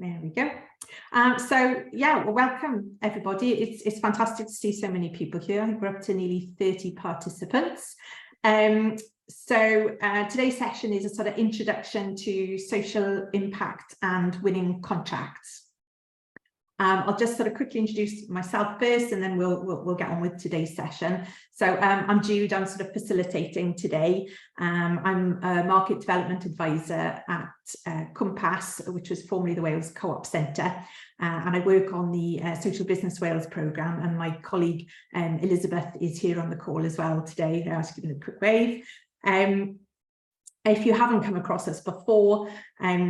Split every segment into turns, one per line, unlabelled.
There we go. So yeah, well, welcome everybody. It's fantastic to see so many people here. I think we're up to nearly 30 participants. Today's session is a sort of introduction to social impact and winning contracts. I'll just sort of quickly introduce myself first, and then we'll get on with today's session. So I'm Jude. I'm sort of facilitating today. I'm a market development advisor at Compass, which was formerly the Wales Co-op Centre, and I work on the Social Business Wales programme. And my colleague Elizabeth is here on the call as well today. I'll just give you a quick wave. If you haven't come across us before,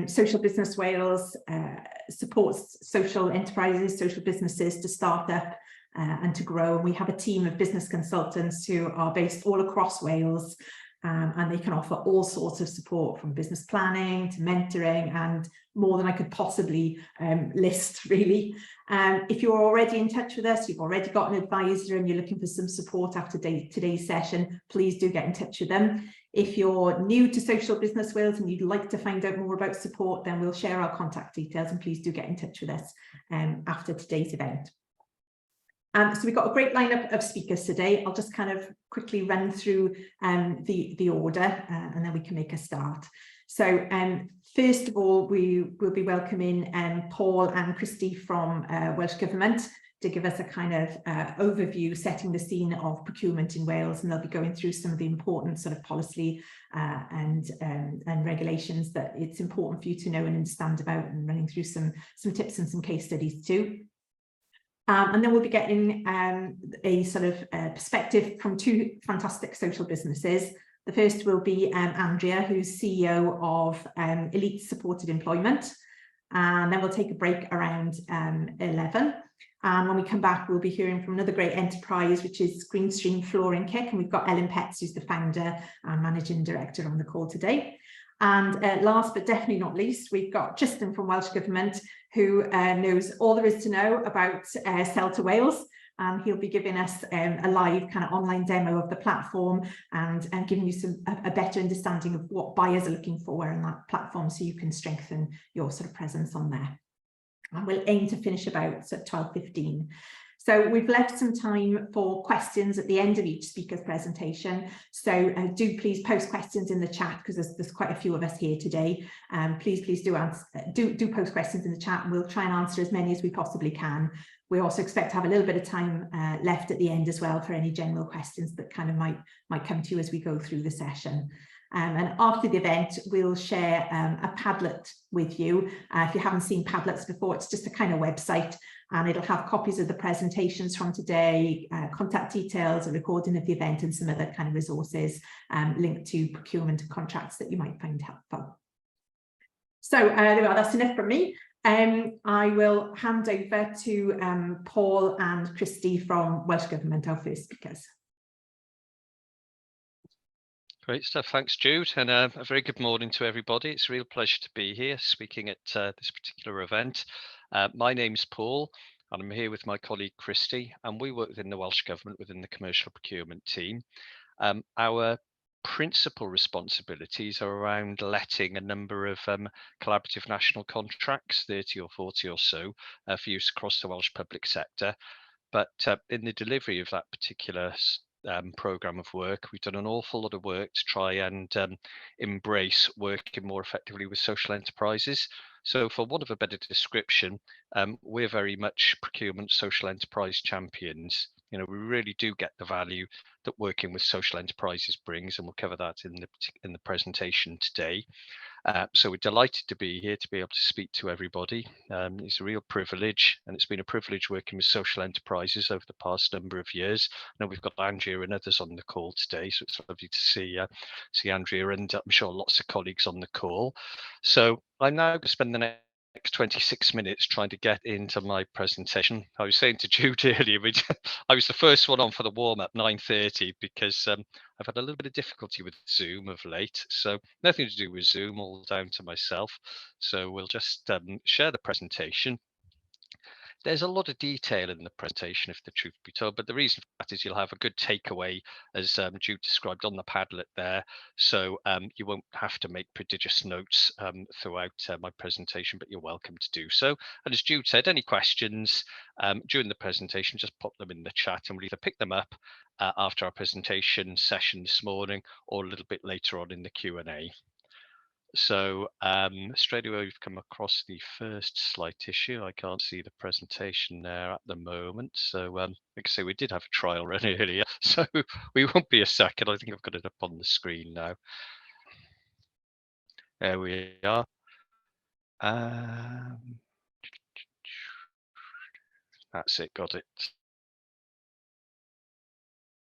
Social Business Wales supports social enterprises, social businesses to start up and to grow. And we have a team of business consultants who are based all across Wales, and they can offer all sorts of support, from business planning to mentoring and more than I could possibly list, really. If you're already in touch with us, you've already got an advisor and you're looking for some support after today's session, please do get in touch with them. If you're new to Social Business Wales and you'd like to find out more about support, then we'll share our contact details, and please do get in touch with us after today's event. So we've got a great lineup of speakers today. I'll just kind of quickly run through the order and then we can make a start. So first of all, we will be welcoming Paul and Christy from Welsh Government to give us a kind of overview, setting the scene of procurement in Wales, and they'll be going through some of the important sort of policy and regulations that it's important for you to know and understand about, and running through some tips and some case studies too. And then we'll be getting a sort of perspective from two fantastic social businesses. The first will be Andrea, who's CEO of Elite Supported Employment. And then we'll take a break around 11. And when we come back, we'll be hearing from another great enterprise, which is Greenstream Floor and Kick. And we've got Ellen Petts, who's the founder and managing director, on the call today. And last but definitely not least, we've got Justin from Welsh Government, who knows all there is to know about Sell to Wales. And he'll be giving us a live kind of online demo of the platform and giving you a better understanding of what buyers are looking for in that platform, so you can strengthen your sort of presence on there. And we'll aim to finish about 12:15. So we've left some time for questions at the end of each speaker's presentation. So do please post questions in the chat, because there's quite a few of us here today. Please do post questions in the chat, and we'll try and answer as many as we possibly can. We also expect to have a little bit of time left at the end as well for any general questions that kind of might come to you as we go through the session. And after the event, we'll share a Padlet with you. If you haven't seen Padlets before, it's just a kind of website, and it'll have copies of the presentations from today, contact details, a recording of the event, and some other kind of resources linked to procurement and contracts that you might find helpful. So there we are, that's enough from me. I will hand over to Paul and Christy from Welsh Government, our first speakers.
Great stuff. Thanks, Jude, and a very good morning to everybody. It's a real pleasure to be here speaking at this particular event. My name's Paul, and I'm here with my colleague Christy, and we work within the Welsh Government within the commercial procurement team. Our principal responsibilities are around letting a number of collaborative national contracts, 30 or 40 or so, for use across the Welsh public sector. But in the delivery of that particular programme of work, we've done an awful lot of work to try and embrace working more effectively with social enterprises. So for want of a better description, we're very much procurement social enterprise champions. You know, we really do get the value that working with social enterprises brings, and we'll cover that in the presentation today. So we're delighted to be here to be able to speak to everybody. It's a real privilege, and it's been a privilege working with social enterprises over the past number of years. I know we've got Andrea and others on the call today, so it's lovely to see Andrea, and I'm sure lots of colleagues on the call. So I'm now going to spend the next 26 minutes trying to get into my presentation. I was saying to Jude earlier, I was the first one on for the warm-up 9:30 because I've had a little bit of difficulty with Zoom of late. So nothing to do with Zoom, all down to myself. So we'll just share the presentation. There's a lot of detail in the presentation, if the truth be told, but the reason for that is you'll have a good takeaway, as Jude described on the Padlet there. So you won't have to make prodigious notes throughout my presentation, but you're welcome to do so. And as Jude said, any questions during the presentation, just pop them in the chat and we'll either pick them up after our presentation session this morning or a little bit later on in the Q&A. So straight away, we've come across the first slight issue. I can't see the presentation there at the moment. So like I say, we did have a trial run earlier, so we won't be a second. I think I've got it up on the screen now. There we are. That's it, got it.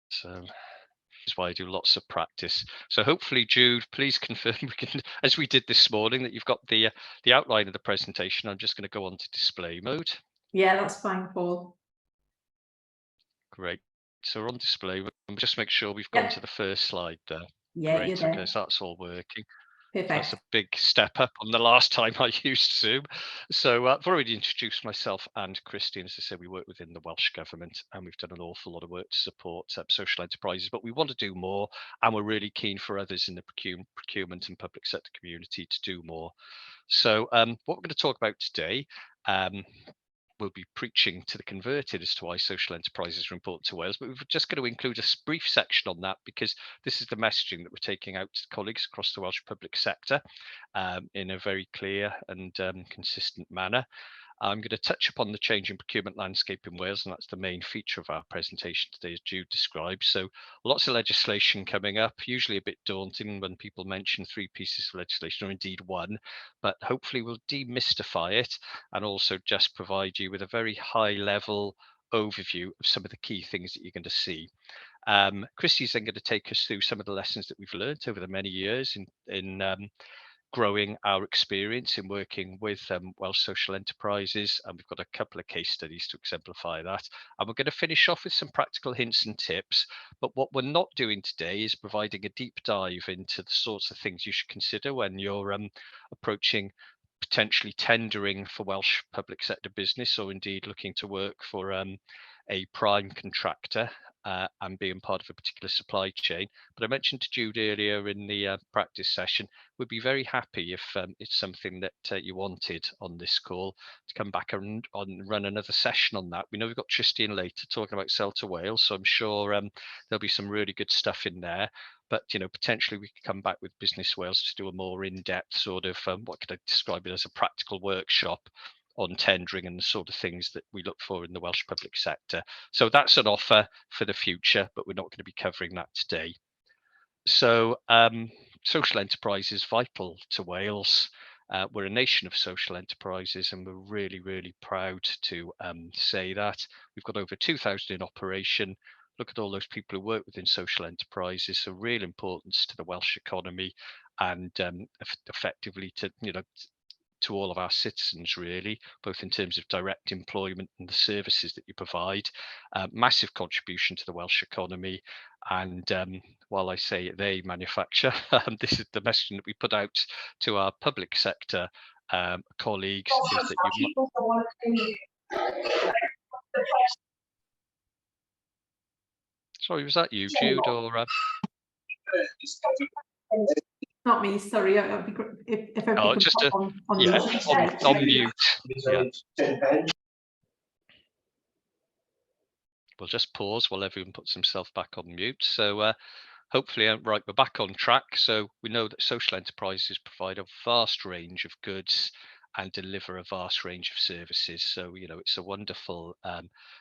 So is why I do lots of practice. So hopefully, Jude, please confirm we can, as we did this morning, that you've got the outline of the presentation. I'm just going to go on to display mode.
Yeah, that's fine, Paul.
Great. So we're on display. We'll just make sure we've gone to the first slide there.
Yeah,
Great.
you're there.
Okay, so that's all working.
Perfect.
That's a big step up on the last time I used Zoom. So I've already introduced myself and Christy. As I said, we work within the Welsh Government and we've done an awful lot of work to support social enterprises, but we want to do more and we're really keen for others in the procurement and public sector community to do more. So what we're going to talk about today, we'll be preaching to the converted as to why social enterprises are important to Wales, but we're just going to include a brief section on that because this is the messaging that we're taking out to colleagues across the Welsh public sector in a very clear and consistent manner. I'm going to touch upon the changing procurement landscape in Wales, and that's the main feature of our presentation today, as Jude described. So lots of legislation coming up, usually a bit daunting when people mention 3 pieces of legislation, or indeed 1, but hopefully we'll demystify it and also just provide you with a very high level overview of some of the key things that you're going to see. Christy's then going to take us through some of the lessons that we've learned over the many years in growing our experience in working with Welsh social enterprises, and we've got a couple of case studies to exemplify that. And we're going to finish off with some practical hints and tips, but what we're not doing today is providing a deep dive into the sorts of things you should consider when you're approaching potentially tendering for Welsh public sector business, or indeed looking to work for a prime contractor and being part of a particular supply chain. But I mentioned to Jude earlier in the practice session, we'd be very happy if it's something that you wanted on this call to come back and run another session on that. We know we've got Tristan later talking about Sell to Wales, so I'm sure there'll be some really good stuff in there. But potentially we could come back with Business Wales to do a more in-depth sort of what could I describe it as, a practical workshop on tendering and the sort of things that we look for in the Welsh public sector. So that's an offer for the future, but we're not going to be covering that today. So social enterprise is vital to Wales. We're a nation of social enterprises and we're really, really proud to say that. We've got over 2,000 in operation. Look at all those people who work within social enterprises, so real importance to the Welsh economy and effectively to to all of our citizens, really, both in terms of direct employment and the services that you provide. Massive contribution to the Welsh economy. And while I say they manufacture, this is the messaging that we put out to our public sector colleagues, is that you... Sorry, was that you, Jude, or...
Not me, sorry. It'd be great if everybody
just
could
on mute. Yeah. We'll just pause while everyone puts himself back on mute. So hopefully, right, we're back on track. So we know that social enterprises provide a vast range of goods and deliver a vast range of services. So, it's a wonderful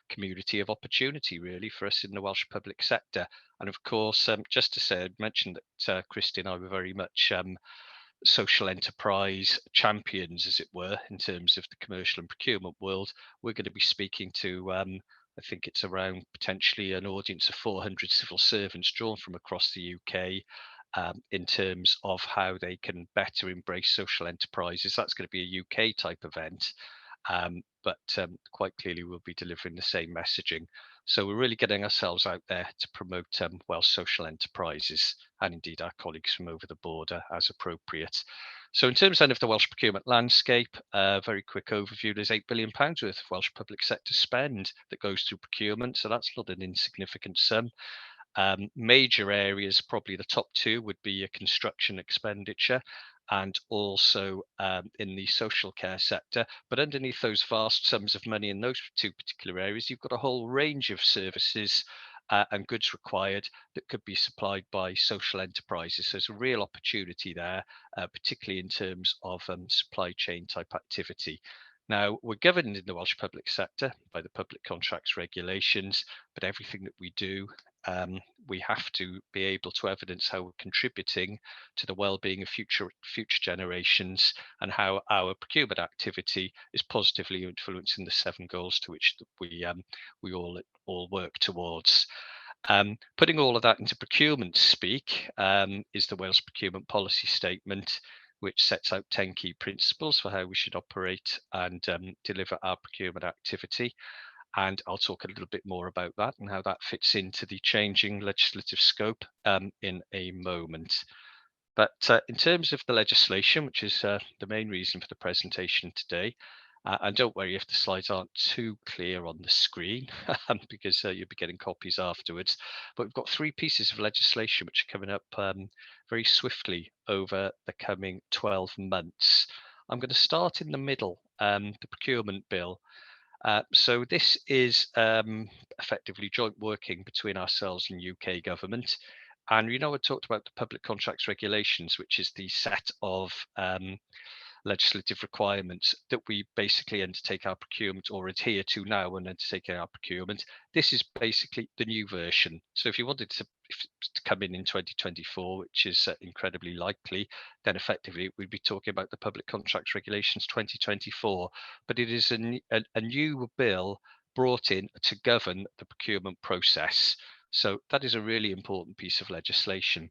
community of opportunity, really, for us in the Welsh public sector. And of course, just to say, I mentioned that Christy and I were very much social enterprise champions, as it were, in terms of the commercial and procurement world. We're going to be speaking to, I think it's around potentially an audience of 400 civil servants drawn from across the UK in terms of how they can better embrace social enterprises. That's going to be a UK type event, but quite clearly we'll be delivering the same messaging. So we're really getting ourselves out there to promote Welsh social enterprises and indeed our colleagues from over the border as appropriate. So in terms then of the Welsh procurement landscape, very quick overview, there's £8 billion worth of Welsh public sector spend that goes through procurement. So that's not an insignificant sum. Major areas, probably the top two would be your construction expenditure and also in the social care sector. But underneath those vast sums of money in those two particular areas, you've got a whole range of services and goods required that could be supplied by social enterprises. So there's a real opportunity there, particularly in terms of supply chain type activity. Now, we're governed in the Welsh public sector by the public contracts regulations, but everything that we do, we have to be able to evidence how we're contributing to the well-being of future generations and how our procurement activity is positively influencing the 7 goals to which we all work towards. Putting all of that into procurement speak is the Wales Procurement Policy Statement, which sets out 10 key principles for how we should operate and deliver our procurement activity. And I'll talk a little bit more about that and how that fits into the changing legislative scope in a moment. But in terms of the legislation, which is the main reason for the presentation today, and don't worry if the slides aren't too clear on the screen, because you'll be getting copies afterwards. But we've got 3 pieces of legislation which are coming up very swiftly over the coming 12 months. I'm going to start in the middle, the procurement bill. So this is effectively joint working between ourselves and UK government. And we talked about the public contracts regulations, which is the set of legislative requirements that we basically undertake our procurement or adhere to now when undertaking our procurement. This is basically the new version. So if you wanted to come in 2024, which is incredibly likely, then effectively we'd be talking about the Public Contracts Regulations 2024. But it is a new bill brought in to govern the procurement process. So that is a really important piece of legislation.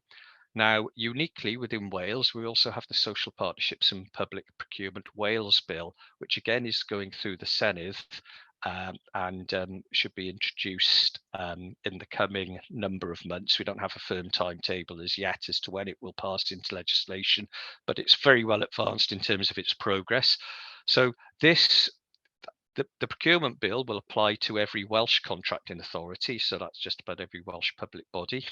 Now, uniquely within Wales, we also have the Social Partnerships and Public Procurement Wales Bill, which again is going through the Senedd and should be introduced in the coming number of months. We don't have a firm timetable as yet as to when it will pass into legislation, but it's very well advanced in terms of its progress. So the procurement bill will apply to every Welsh contracting authority, so that's just about every Welsh public body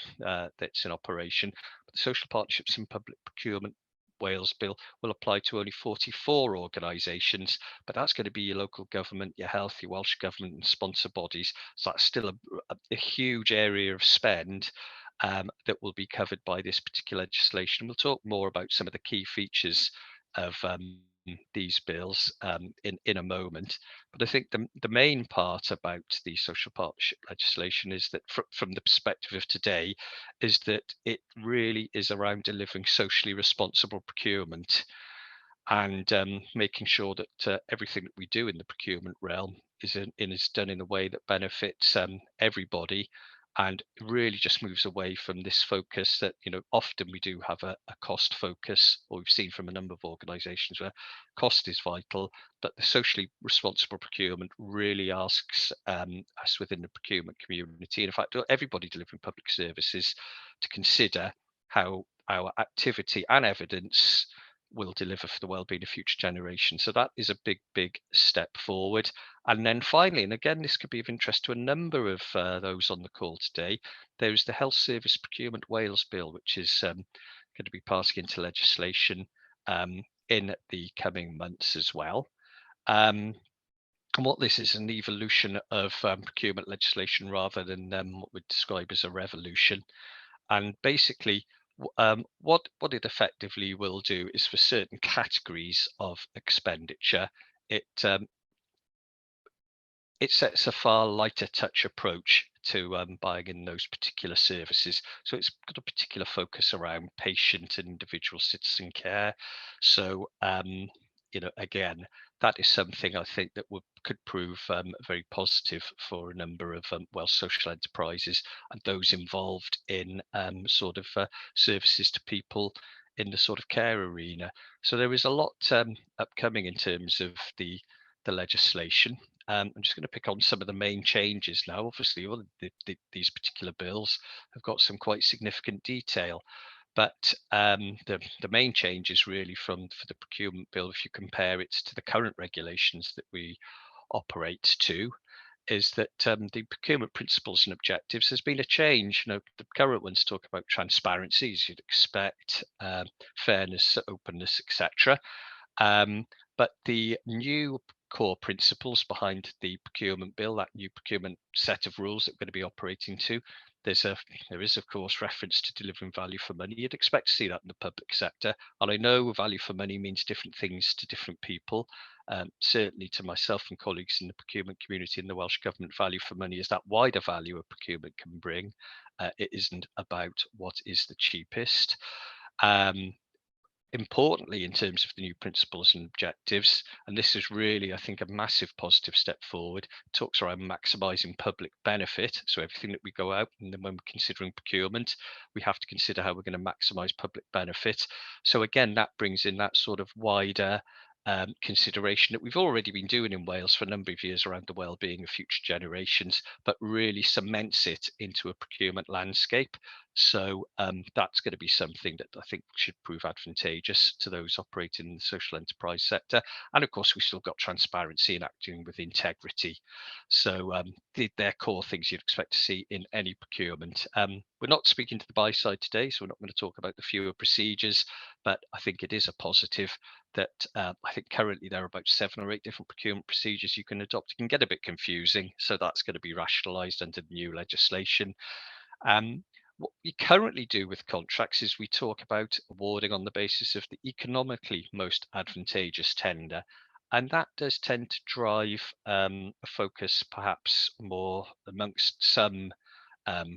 that's in operation. But the Social Partnerships and Public Procurement Wales bill will apply to only 44 organisations, but that's going to be your local government, your health, your Welsh government and sponsor bodies. So that's still a huge area of spend that will be covered by this particular legislation. We'll talk more about some of the key features of these bills in a moment. But I think the main part about the social partnership legislation is that from the perspective of today, is that it really is around delivering socially responsible procurement and making sure that everything that we do in the procurement realm is done in a way that benefits everybody and really just moves away from this focus that often we do have a cost focus, or we've seen from a number of organizations where cost is vital, but the socially responsible procurement really asks us within the procurement community, and in fact everybody delivering public services, to consider how our activity and evidence will deliver for the well-being of future generations. So that is a big step forward. And then finally, and again, this could be of interest to a number of those on the call today, there's the Health Service Procurement Wales Bill, which is going to be passing into legislation in the coming months as well. And what this is an evolution of procurement legislation rather than what we'd describe as a revolution. And basically, what it effectively will do is for certain categories of expenditure, it sets a far lighter touch approach to buying in those particular services. So it's got a particular focus around patient and individual citizen care. So again, that is something I think that could prove very positive for a number of Welsh social enterprises and those involved in sort of services to people in the sort of care arena. So there is a lot upcoming in terms of the legislation. I'm just going to pick on some of the main changes now. Obviously, all these particular bills have got some quite significant detail. But the main change is really for the procurement bill, if you compare it to the current regulations that we operate to, is that the procurement principles and objectives, there's been a change. The current ones talk about transparency, as you'd expect, fairness, openness, etc. But the new core principles behind the procurement bill, that new procurement set of rules that we're going to be operating to, there is of course reference to delivering value for money. You'd expect to see that in the public sector, and I know value for money means different things to different people. Certainly to myself and colleagues in the procurement community in the Welsh Government, value for money is that wider value a procurement can bring. It isn't about what is the cheapest. Importantly, in terms of the new principles and objectives, and this is really, I think, a massive positive step forward, talks around maximising public benefit. So everything that we go out, and then when we're considering procurement, we have to consider how we're going to maximise public benefit. So again, that brings in that sort of wider consideration that we've already been doing in Wales for a number of years around the well-being of future generations, but really cements it into a procurement landscape. So that's going to be something that I think should prove advantageous to those operating in the social enterprise sector. And of course, we've still got transparency and acting with integrity. So they're core things you'd expect to see in any procurement. We're not speaking to the buy side today, so we're not going to talk about the fewer procedures, but I think it is a positive that I think currently there are about 7 or 8 different procurement procedures you can adopt. It can get a bit confusing, so that's going to be rationalised under the new legislation. What we currently do with contracts is we talk about awarding on the basis of the economically most advantageous tender, and that does tend to drive a focus perhaps more amongst some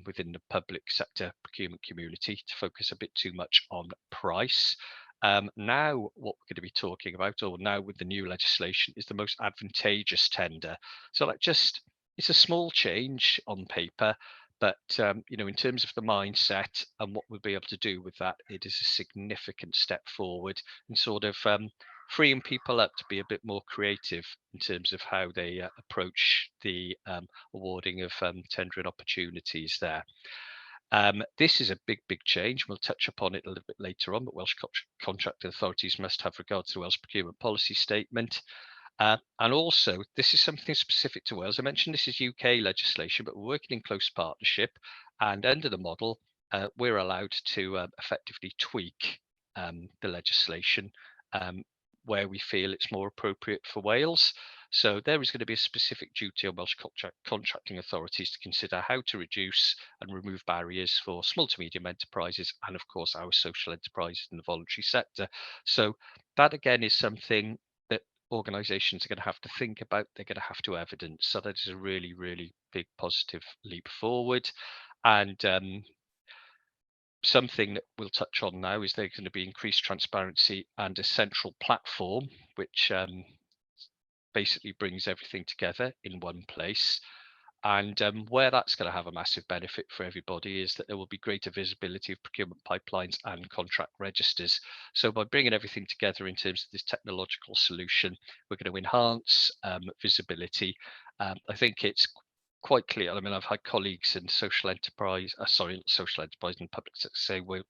within the public sector procurement community to focus a bit too much on price. Now, what we're going to be talking about, or now with the new legislation, is the most advantageous tender. So, it's a small change on paper, but in terms of the mindset and what we'll be able to do with that, it is a significant step forward in sort of freeing people up to be a bit more creative in terms of how they approach the awarding of tendering opportunities there. This is a big change. We'll touch upon it a little bit later on, but Welsh contract authorities must have regard to the Welsh procurement policy statement. And also, this is something specific to Wales. I mentioned this is UK legislation, but we're working in close partnership. And under the model, we're allowed to effectively tweak the legislation where we feel it's more appropriate for Wales. So there is going to be a specific duty on Welsh contracting authorities to consider how to reduce and remove barriers for small to medium enterprises and, of course, our social enterprises in the voluntary sector. So that, again, is something that organisations are going to have to think about. They're going to have to evidence. So that is a really big positive leap forward. And something that we'll touch on now is there's going to be increased transparency and a central platform, which basically brings everything together in one place. And where that's going to have a massive benefit for everybody is that there will be greater visibility of procurement pipelines and contract registers. So by bringing everything together in terms of this technological solution, we're going to enhance visibility. I think it's quite clear. I mean, I've had colleagues in social enterprise, social enterprise and public sector say we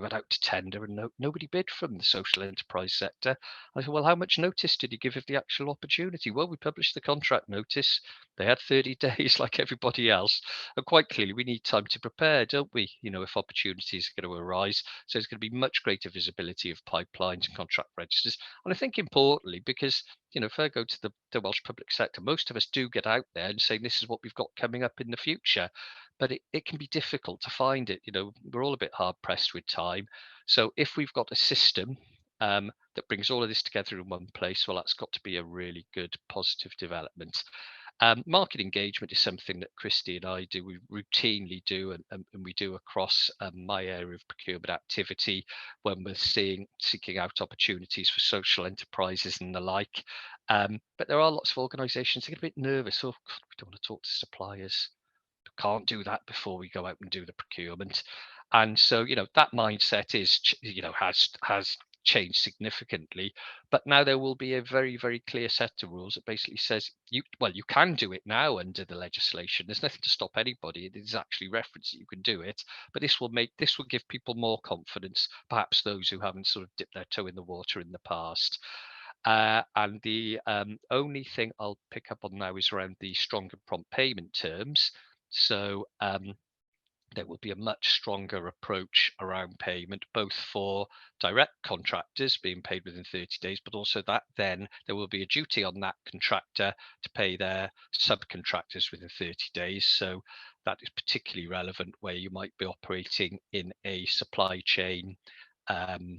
went out to tender and nobody bid from the social enterprise sector. I said, well, how much notice did you give of the actual opportunity? Well, we published the contract notice. They had 30 days like everybody else. And quite clearly, we need time to prepare, don't we? If opportunities are going to arise. So there's going to be much greater visibility of pipelines and contract registers. And I think importantly, because if I go to the Welsh public sector, most of us do get out there and say, this is what we've got coming up in the future. But it can be difficult to find it. We're all a bit hard pressed with time. So if we've got a system that brings all of this together in one place, well, that's got to be a really good positive development. Market engagement is something that Christy and I do, we routinely do, and we do across my area of procurement activity when we're seeking out opportunities for social enterprises and the like. But there are lots of organisations that get a bit nervous. Oh, God, we don't want to talk to suppliers. We can't do that before we go out and do the procurement. And so, that mindset is, has changed significantly, but now there will be a very, very clear set of rules that basically says you can do it now under the legislation. There's nothing to stop anybody. It is actually referenced that you can do it, but this will give people more confidence, perhaps those who haven't sort of dipped their toe in the water in the past. And the only thing I'll pick up on now is around the stronger prompt payment terms. So there will be a much stronger approach around payment, both for direct contractors being paid within 30 days, but also that then there will be a duty on that contractor to pay their subcontractors within 30 days. So that is particularly relevant where you might be operating in a supply chain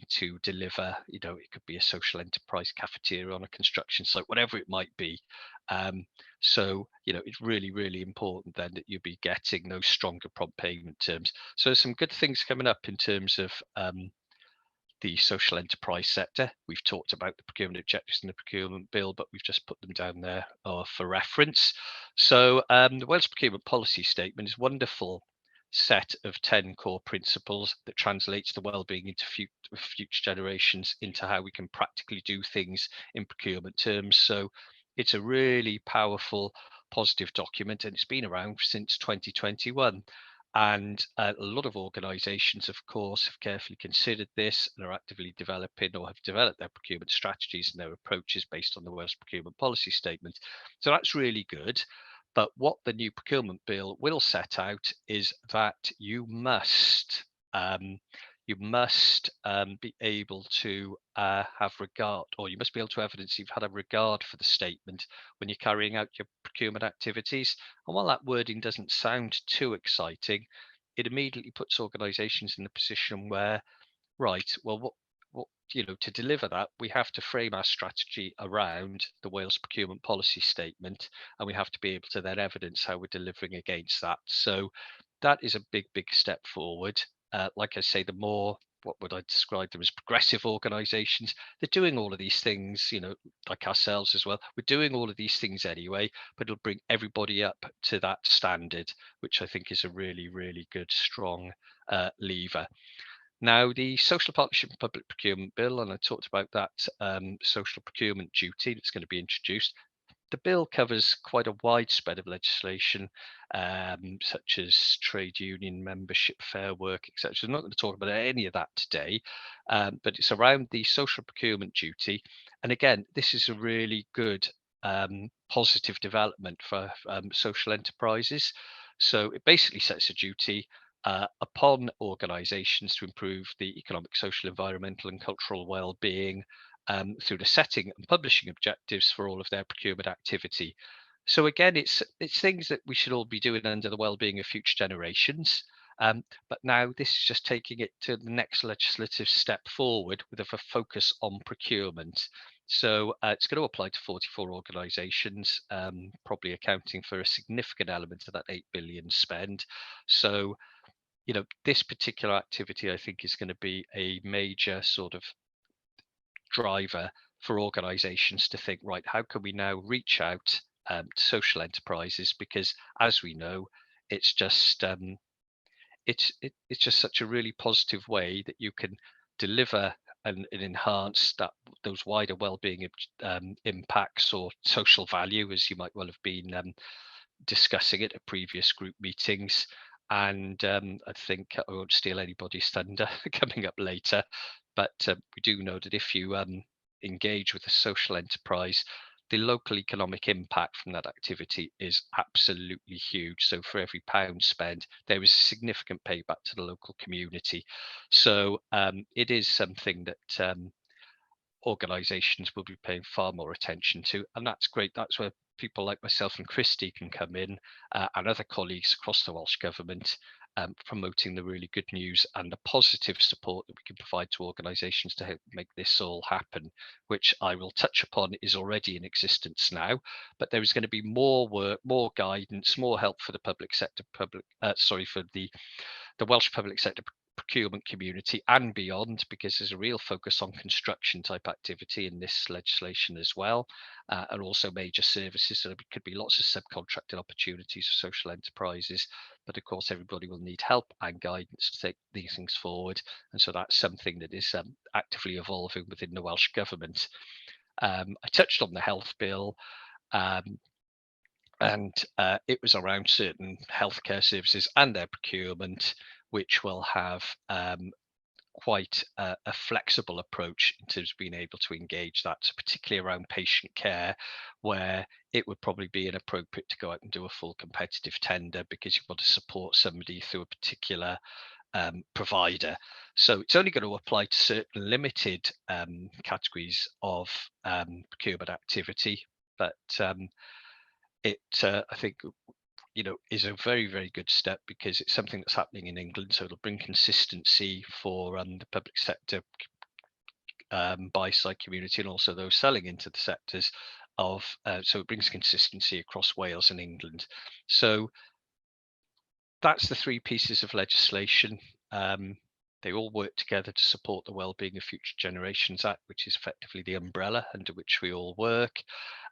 to deliver, it could be a social enterprise cafeteria on a construction site, whatever it might be. So, it's really, really important then that you be getting those stronger prompt payment terms. So there's some good things coming up in terms of the social enterprise sector. We've talked about the procurement objectives in the procurement bill, but we've just put them down there for reference. So the Wales Procurement Policy Statement is wonderful set of 10 core principles that translates the well-being into future generations into how we can practically do things in procurement terms. So it's a really powerful, positive document, and it's been around since 2021. And a lot of organisations, of course, have carefully considered this and are actively developing or have developed their procurement strategies and their approaches based on the Wales Procurement Policy Statement. So that's really good. But what the new procurement bill will set out is that you must be able to have regard, or you must be able to evidence you've had a regard for the statement when you're carrying out your procurement activities. And while that wording doesn't sound too exciting, it immediately puts organisations in the position where, right, well, what to deliver that, we have to frame our strategy around the Wales Procurement Policy Statement, and we have to be able to then evidence how we're delivering against that. So that is a big, big step forward. Like I say, the more, what would I describe them as, progressive organisations, they're doing all of these things, like ourselves as well. We're doing all of these things anyway, but it'll bring everybody up to that standard, which I think is a really, really good, strong lever. Now, the Social Partnership and Public Procurement Bill, and I talked about that social procurement duty that's going to be introduced. The bill covers quite a wide spread of legislation, such as trade union membership, fair work, etc. I'm not going to talk about any of that today, but it's around the social procurement duty. And again, this is a really good positive development for social enterprises. So it basically sets a duty upon organisations to improve the economic, social, environmental and cultural well-being through the setting and publishing objectives for all of their procurement activity. So again, it's things that we should all be doing under the well-being of future generations. But now this is just taking it to the next legislative step forward with a focus on procurement. So it's going to apply to 44 organisations, probably accounting for a significant element of that 8 billion spend. So this particular activity, I think, is going to be a major sort of driver for organizations to think, right, how can we now reach out to social enterprises? Because as we know, it's just it's just such a really positive way that you can deliver and enhance those wider well-being impacts or social value, as you might well have been discussing it at previous group meetings. And I think I won't steal anybody's thunder coming up later, but we do know that if you engage with a social enterprise, the local economic impact from that activity is absolutely huge. So for every pound spent, there is significant payback to the local community. So it is something that organisations will be paying far more attention to, and that's great. That's where people like myself and Christy can come in, and other colleagues across the Welsh Government, promoting the really good news and the positive support that we can provide to organisations to help make this all happen, which I will touch upon is already in existence now. But there is going to be more work, more guidance, more help for the public sector, for the Welsh public sector procurement community and beyond, because there's a real focus on construction type activity in this legislation as well, and also major services. So there could be lots of subcontracting opportunities for social enterprises. but of course everybody will need help and guidance to take these things forward, and so that's something that is actively evolving within the Welsh Government. I touched on the health bill, and it was around certain healthcare services and their procurement, which will have quite a flexible approach in terms of being able to engage that, so particularly around patient care, where it would probably be inappropriate to go out and do a full competitive tender because you've got to support somebody through a particular provider. So it's only going to apply to certain limited categories of procurement activity, but it I think is a very, very good step because it's something that's happening in England. So it'll bring consistency for the public sector buy-side community and also those selling into the sectors of, so it brings consistency across Wales and England. So that's the three pieces of legislation. They all work together to support the Wellbeing of Future Generations Act, which is effectively the umbrella under which we all work.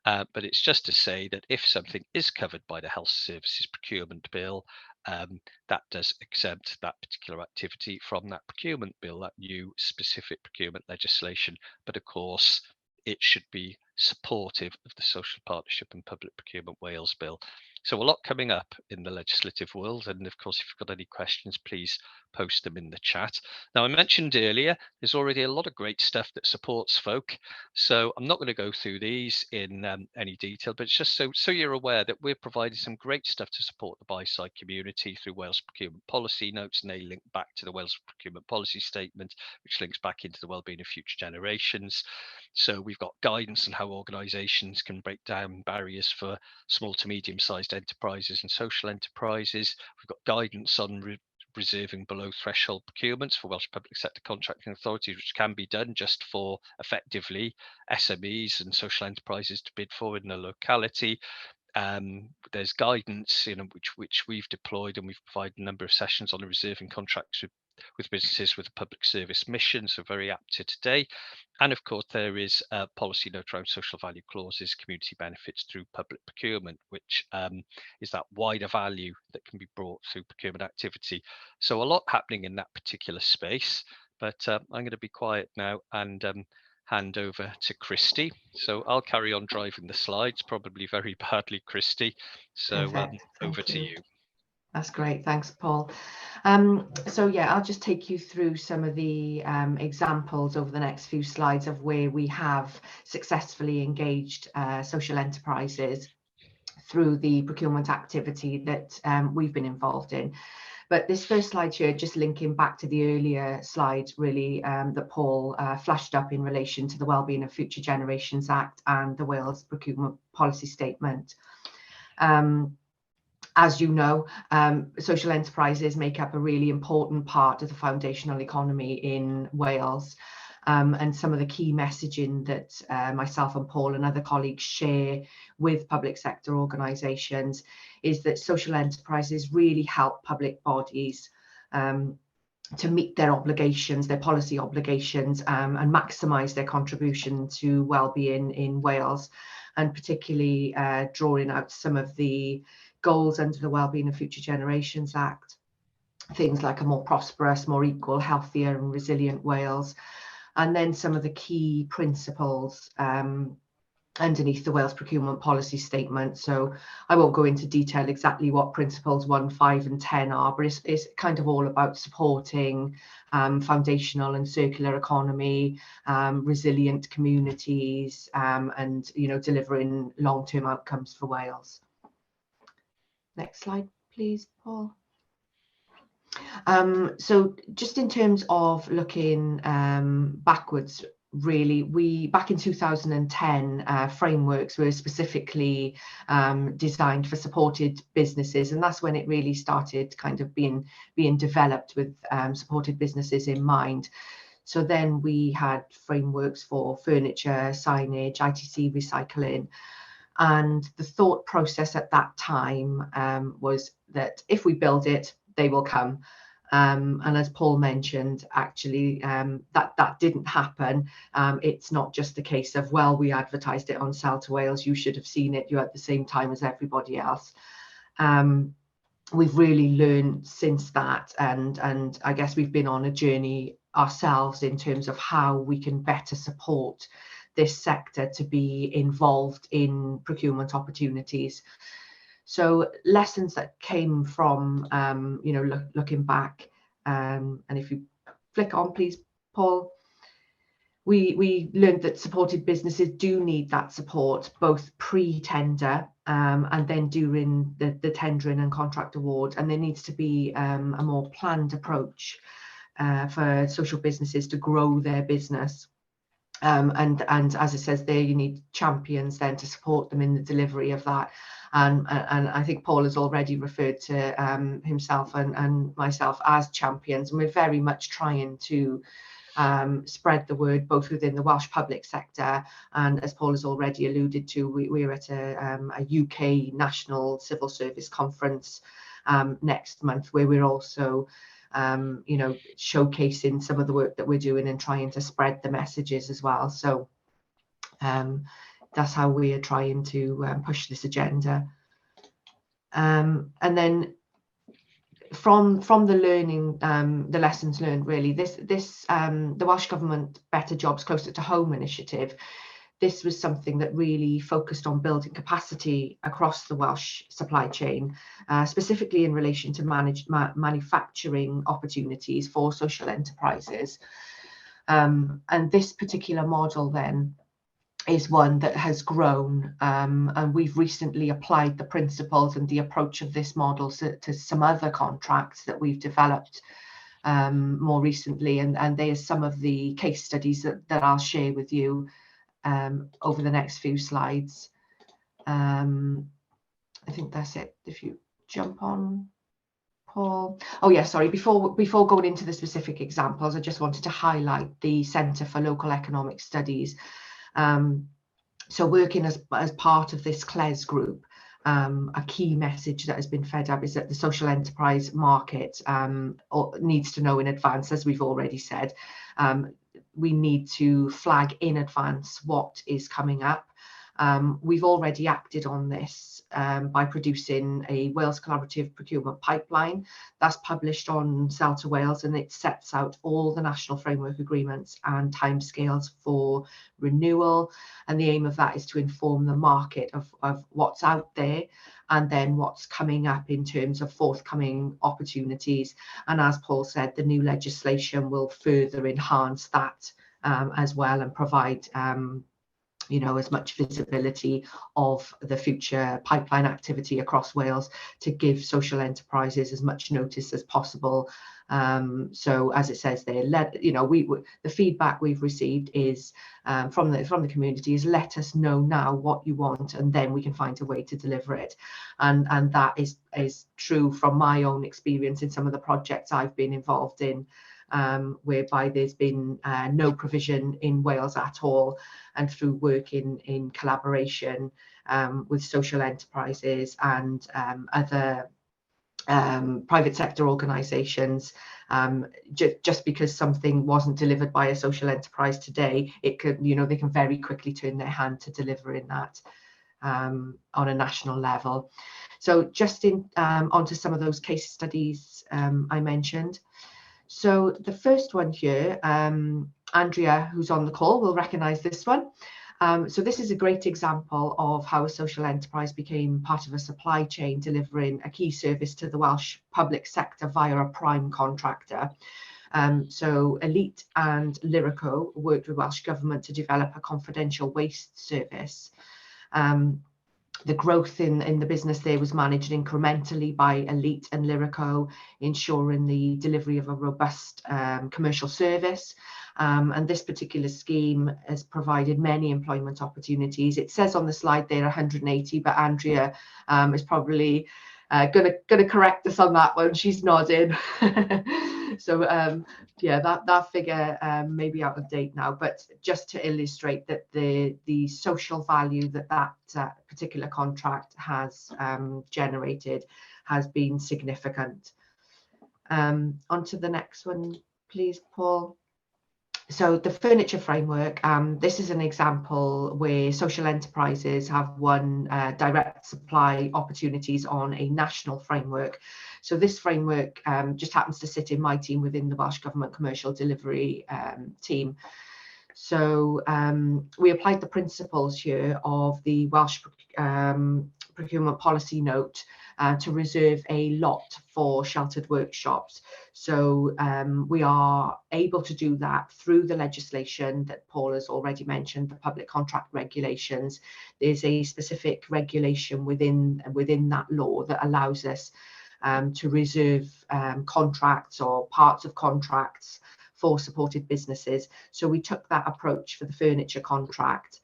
But it's just to say that if something is covered by the Health Services Procurement Bill, that does exempt that particular activity from that procurement bill, that new specific procurement legislation. But of course, it should be supportive of the Social Partnership and Public Procurement Wales Bill. So a lot coming up in the legislative world, and of course, if you've got any questions, please post them in the chat. Now, I mentioned earlier, there's already a lot of great stuff that supports folk, so I'm not going to go through these in any detail, but it's just so you're aware that we're providing some great stuff to support the buy-side community through Wales Procurement Policy Notes, and they link back to the Wales Procurement Policy Statement, which links back into the Wellbeing of Future Generations. So we've got guidance on how organisations can break down barriers for small to medium-sized enterprises and social enterprises. We've got guidance on reserving below threshold procurements for Welsh Public Sector Contracting Authorities, which can be done just for effectively SMEs and social enterprises to bid for in the locality. There's guidance, which we've deployed, and we've provided a number of sessions on reserving contracts with businesses with a public service mission, so very apt to today. And of course, there is a policy note around social value clauses, community benefits through public procurement, which is that wider value that can be brought through procurement activity. So a lot happening in that particular space, but I'm going to be quiet now and hand over to Christy. So I'll carry on driving the slides, probably very badly, Christy. So over to you.
That's great. Thanks, Paul. So yeah, I'll just take you through some of the examples over the next few slides of where we have successfully engaged social enterprises through the procurement activity that we've been involved in. But this first slide here, just linking back to the earlier slides, really, that Paul flashed up in relation to the Wellbeing of Future Generations Act and the Wales Procurement Policy Statement. As you know, social enterprises make up a really important part of the foundational economy in Wales. And some of the key messaging that myself and Paul and other colleagues share with public sector organisations is that social enterprises really help public bodies to meet their obligations, their policy obligations, and maximise their contribution to wellbeing in Wales, and particularly drawing out some of the goals under the Wellbeing of Future Generations Act, things like a more prosperous, more equal, healthier and resilient Wales, and then some of the key principles underneath the Wales Procurement Policy Statement. So I won't go into detail exactly what principles 1, 5 and 10 are, but it's kind of all about supporting foundational and circular economy, resilient communities, and delivering long-term outcomes for Wales. Next slide, please, Paul. So just in terms of looking backwards, really, back in 2010, frameworks were specifically designed for supported businesses, and that's when it really started kind of being developed with supported businesses in mind. So then we had frameworks for furniture, signage, ITC recycling. And the thought process at that time was that if we build it, they will come. And as Paul mentioned, actually, that didn't happen. It's not just a case of, well, we advertised it on Sell to Wales, you should have seen it, you're at the same time as everybody else. we've really learned since that, and I guess we've been on a journey ourselves in terms of how we can better support this sector to be involved in procurement opportunities. So lessons that came from you know, looking back, and if you flick on please, Paul, we learned that supported businesses do need that support both pre-tender and then during the tendering and contract award, and there needs to be a more planned approach for social businesses to grow their business. And as it says there, you need champions then to support them in the delivery of that. And I think Paul has already referred to himself and myself as champions, and we're very much trying to spread the word both within the Welsh public sector, and as Paul has already alluded to, we're at a UK National Civil Service Conference next month, where we're also you know, showcasing some of the work that we're doing and trying to spread the messages as well. So that's how we are trying to push this agenda. And then from the learning, the lessons learned, really, the Welsh Government Better Jobs Closer to Home initiative, this was something that really focused on building capacity across the Welsh supply chain, specifically in relation to manufacturing opportunities for social enterprises. And this particular model then is one that has grown, and we've recently applied the principles and the approach of this model to some other contracts that we've developed more recently, and they are some of the case studies that I'll share with you over the next few slides. I think that's it. If you jump on, Paul. Oh yeah, sorry, before going into the specific examples, I just wanted to highlight the Centre for Local Economic Studies. So working as part of this CLES group, a key message that has been fed up is that the social enterprise market needs to know in advance, as we've already said. We need to flag in advance what is coming up. We've already acted on this by producing a Wales Collaborative Procurement Pipeline that's published on Sell to Wales, and it sets out all the national framework agreements and timescales for renewal. And the aim of that is to inform the market of what's out there and then what's coming up in terms of forthcoming opportunities. And as Paul said, the new legislation will further enhance that as well, and provide you know, as much visibility of the future pipeline activity across Wales to give social enterprises as much notice as possible. So as it says there, you know, the feedback we've received is from the community is, let us know now what you want, and then we can find a way to deliver it. And that is true from my own experience in some of the projects I've been involved in, whereby there's been no provision in Wales at all, and through work in collaboration with social enterprises and other private sector organisations, just because something wasn't delivered by a social enterprise today, it could, you know, they can very quickly turn their hand to delivering that on a national level. So just onto some of those case studies I mentioned. So the first one here, Andrea, who's on the call, will recognise this one. So this is a great example of how a social enterprise became part of a supply chain delivering a key service to the Welsh public sector via a prime contractor. So Elite and Lyrico worked with Welsh Government to develop a confidential waste service. The growth in the business there was managed incrementally by Elite and Lyrico, ensuring the delivery of a robust commercial service. And this particular scheme has provided many employment opportunities. It says on the slide there 180, but Andrea is probably going to correct us on that one. She's nodding. So yeah, that figure may be out of date now, but just to illustrate that the social value that particular contract has generated has been significant. On to the next one, please, Paul. So the furniture framework, this is an example where social enterprises have won direct supply opportunities on a national framework. So this framework just happens to sit in my team within the Welsh Government Commercial Delivery team. So we applied the principles here of the Welsh procurement policy note to reserve a lot for sheltered workshops. So we are able to do that through the legislation that Paul has already mentioned, the public contract regulations. There's a specific regulation within that law that allows us to reserve contracts or parts of contracts for supported businesses. So we took that approach for the furniture contract,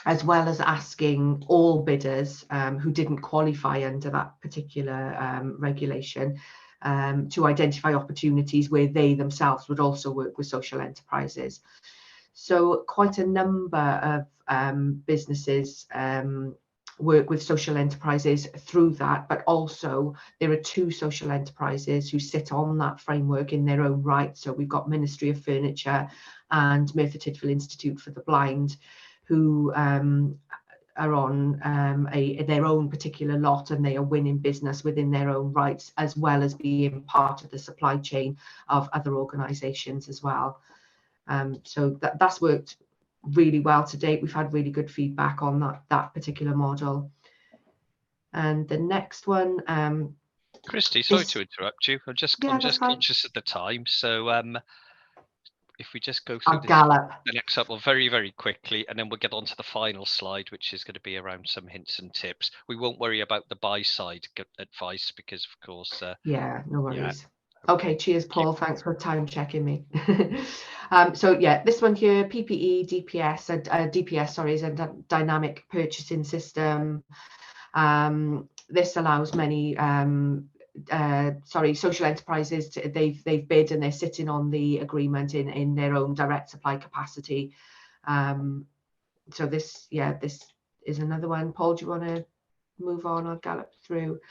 as well as asking all bidders who didn't qualify under that particular regulation to identify opportunities where they themselves would also work with social enterprises. So quite a number of businesses work with social enterprises through that, but also there are 2 social enterprises who sit on that framework in their own right. So we've got Ministry of Furniture and Merthyr Tydfil Institute for the Blind, who are on their own particular lot, and they are winning business within their own rights, as well as being part of the supply chain of other organisations as well. So that's worked really well to date. We've had really good feedback on that particular model. And the next one,
Christy, sorry to interrupt you. I'm just conscious of the time. So if we just go through the next up very, very quickly, and then we'll get on to the final slide, which is going to be around some hints and tips. We won't worry about the buy side advice because, of course,
yeah, no worries.
Yeah.
Okay, cheers, Paul. Thanks for time checking me. So yeah, this one here, PPE, DPS, DPS, sorry, is a dynamic purchasing system. This allows many social enterprises to, they've bid and they're sitting on the agreement in their own direct supply capacity. So this is another one. Paul, do you want to move on? I'll gallop through.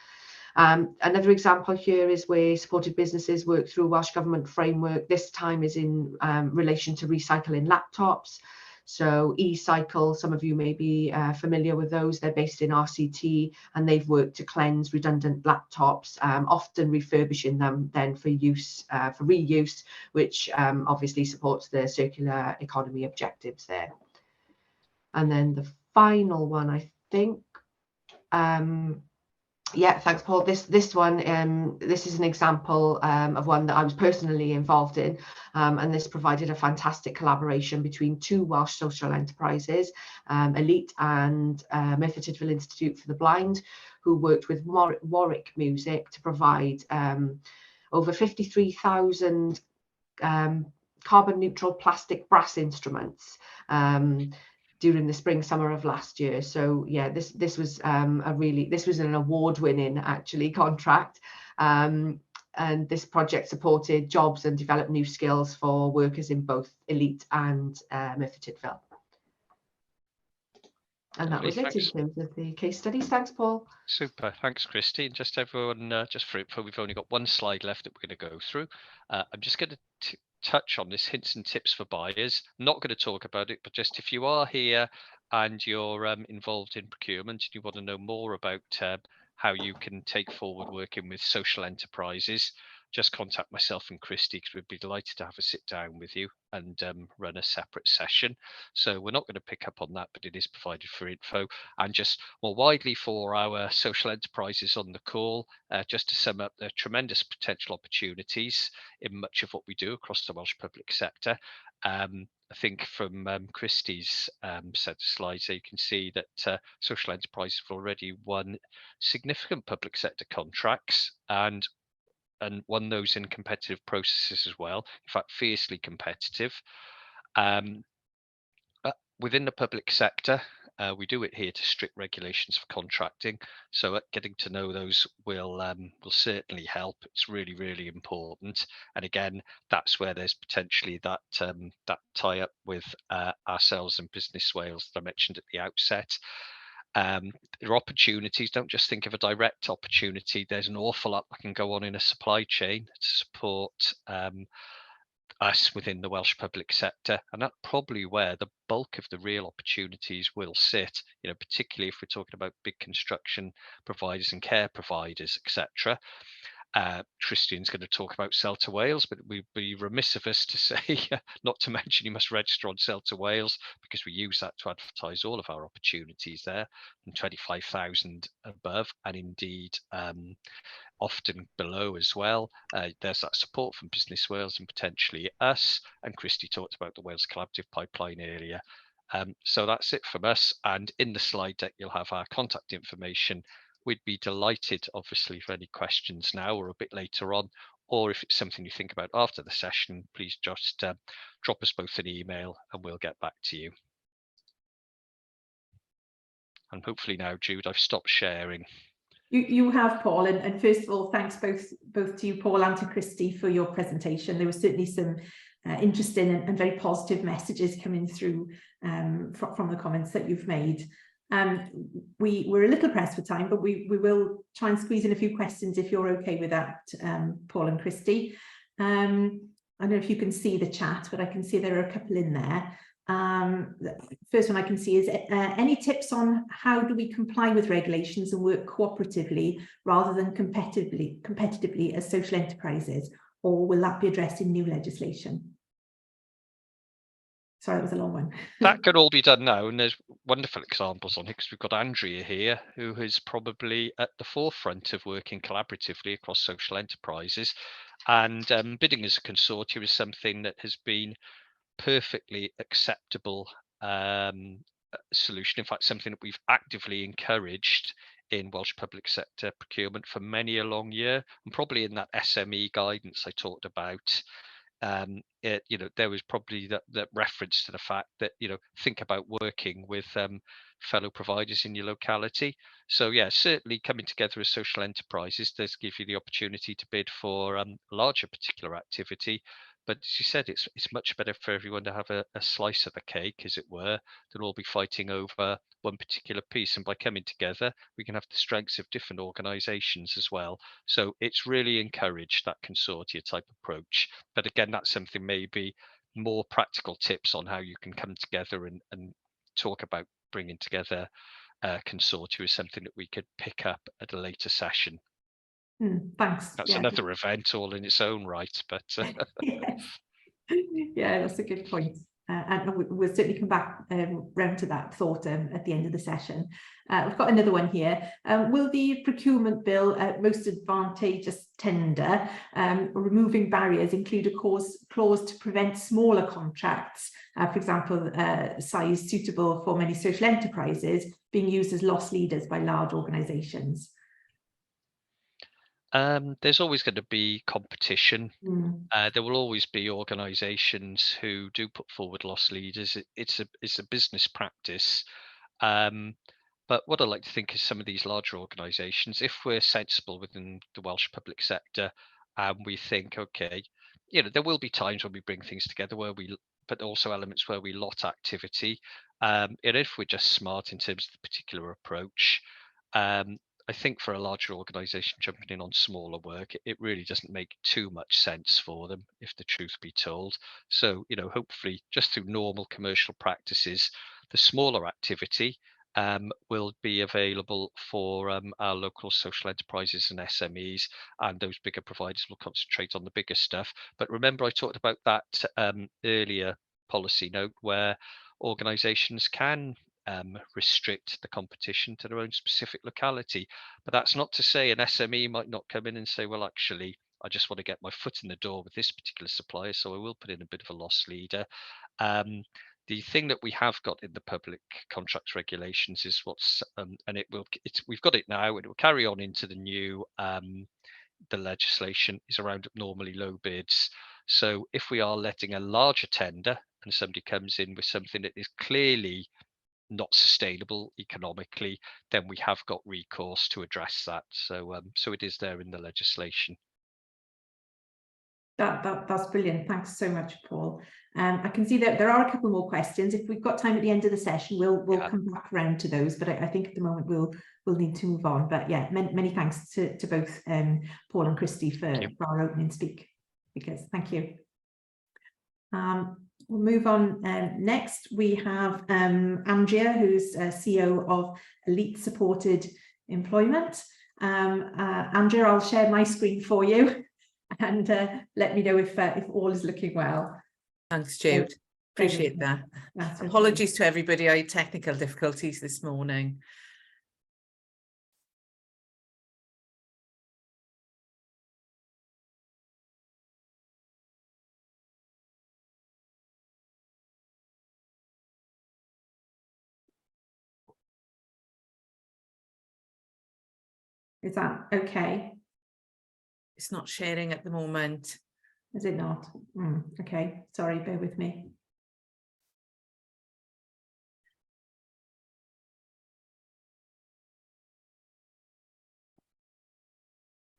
Another example here is where supported businesses work through a Welsh Government framework. This time is in relation to recycling laptops. So eCycle, some of you may be familiar with those. They're based in RCT, and they've worked to cleanse redundant laptops, often refurbishing them then for use, for reuse, which obviously supports the circular economy objectives there. And then the final one, I think, yeah, thanks, Paul. This one, this is an example of one that I was personally involved in, and this provided a fantastic collaboration between 2 Welsh social enterprises, Elite and Merthyr Tydfil Institute for the Blind, who worked with Warwick Music to provide over 53,000 carbon neutral plastic brass instruments during the spring summer of last year. So yeah, this was an award-winning actually contract, and this project supported jobs and developed new skills for workers in both Elite and Merthyr Tydfil. And that was it in terms of the case studies. Thanks, Paul.
Super. Thanks, Christy. And just everyone, just for info, we've only got 1 slide left that we're going to go through. I'm just going to touch on this hints and tips for buyers. I'm not going to talk about it, but just if you are here and you're involved in procurement and you want to know more about how you can take forward working with social enterprises, just contact myself and Christy, because we'd be delighted to have a sit down with you and run a separate session. So we're not going to pick up on that, but it is provided for info. And just more widely for our social enterprises on the call, just to sum up, there are tremendous potential opportunities in much of what we do across the Welsh public sector. I think from Christy's set of slides, you can see that social enterprises have already won significant public sector contracts and won those in competitive processes as well. In fact, fiercely competitive. Within the public sector, we do adhere to strict regulations for contracting. So getting to know those will certainly help. It's really, really important. And again, that's where there's potentially that tie up with ourselves and Business Wales that I mentioned at the outset. There are opportunities. Don't just think of a direct opportunity. There's an awful lot that can go on in a supply chain to support us within the Welsh public sector, and that's probably where the bulk of the real opportunities will sit, you know, particularly if we're talking about big construction providers and care providers, etc. Tristian's going to talk about CELTA Wales, but we'd be remiss of us to say not to mention you must register on CELTA Wales, because we use that to advertise all of our opportunities there, from 25,000 above, and indeed often below as well. There's that support from Business Wales and potentially us, and Christy talked about the Wales Collaborative Pipeline earlier. So that's it from us, and in the slide deck you'll have our contact information. We'd be delighted, obviously, for any questions now or a bit later on, or if it's something you think about after the session, please just drop us both an email and we'll get back to you. And hopefully now, Jude, I've stopped sharing.
You have, Paul, and first of all, thanks both to you, Paul, and to Christy for your presentation. There was certainly some interesting and very positive messages coming through from the comments that you've made. We're a little pressed for time, but we will try and squeeze in a few questions if you're okay with that, Paul and Christy. I don't know if you can see the chat, but I can see there are a couple in there. The first one I can see is any tips on how do we comply with regulations and work cooperatively rather than competitively as social enterprises, or will that be addressed in new legislation? Sorry, that was a long one.
That can all be done now, and there's wonderful examples on it, because we've got Andrea here, who is probably at the forefront of working collaboratively across social enterprises, and bidding as a consortium is something that has been perfectly acceptable solution. In fact, something that we've actively encouraged in Welsh public sector procurement for many a long year, and probably in that SME guidance I talked about. You know, there was probably that reference to the fact that, you know, think about working with fellow providers in your locality. So yeah, certainly coming together as social enterprises does give you the opportunity to bid for a larger particular activity. But as you said, it's much better for everyone to have a slice of the cake, as it were, than all be fighting over one particular piece. And by coming together, we can have the strengths of different organisations as well. So it's really encouraged, that consortia type approach. But again, that's something maybe more practical tips on how you can come together and talk about bringing together consortia is something that we could pick up at a later session.
Thanks.
That's another event all in its own right, but
yes. Yeah, that's a good point. And we'll certainly come back round to that thought at the end of the session. We've got another one here. Will the procurement bill most advantageous tender removing barriers include a clause to prevent smaller contracts, for example, size suitable for many social enterprises, being used as loss leaders by large organisations?
There's always going to be competition. There will always be organisations who do put forward loss leaders. It's a business practice. But what I like to think is some of these larger organisations, if we're sensible within the Welsh public sector, and we think, okay, you know, there will be times when we bring things together but also elements where we lot activity. And if we're just smart in terms of the particular approach, I think for a larger organisation jumping in on smaller work, it really doesn't make too much sense for them, if the truth be told. So, you know, hopefully just through normal commercial practices, the smaller activity will be available for our local social enterprises and SMEs, and those bigger providers will concentrate on the bigger stuff. But remember, I talked about that earlier policy note where organisations can restrict the competition to their own specific locality. But that's not to say an SME might not come in and say, well, actually, I just want to get my foot in the door with this particular supplier, so I will put in a bit of a loss leader. The thing that we have got in the public contracts regulations is and we've got it now, and it will carry on into the new the legislation, is around normally low bids. So if we are letting a larger tender and somebody comes in with something that is clearly not sustainable economically, then we have got recourse to address that. So so it is there in the legislation.
That's brilliant. Thanks so much, Paul. I can see that there are a couple more questions. If we've got time at the end of the session, we'll come back around to those. But I think at the moment we'll need to move on. But yeah, many thanks to both Paul and Christy for our opening speak. Because thank you. We'll move on. Next, we have Andrea, who's CEO of Elite Supported Employment. Andrea, I'll share my screen for you and let me know if all is looking well.
Thanks, Jude. Appreciate that.
That's okay.
Apologies to everybody. I had technical difficulties this morning.
Is that okay?
It's not sharing at the moment.
Is it not? Okay, sorry, bear with me.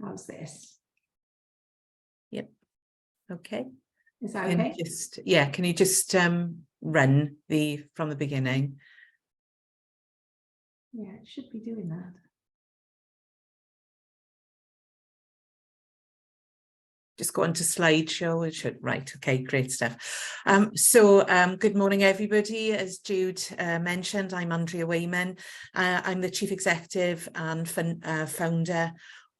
How's this?
Yep. Okay.
Is that
Can
okay?
you just, yeah, can you just run from the beginning?
Yeah, it should be doing that.
Just go on to slideshow. It should, right. Okay, great stuff. Good morning, everybody. As Jude mentioned, I'm Andrea Wayman. I'm the Chief Executive and founder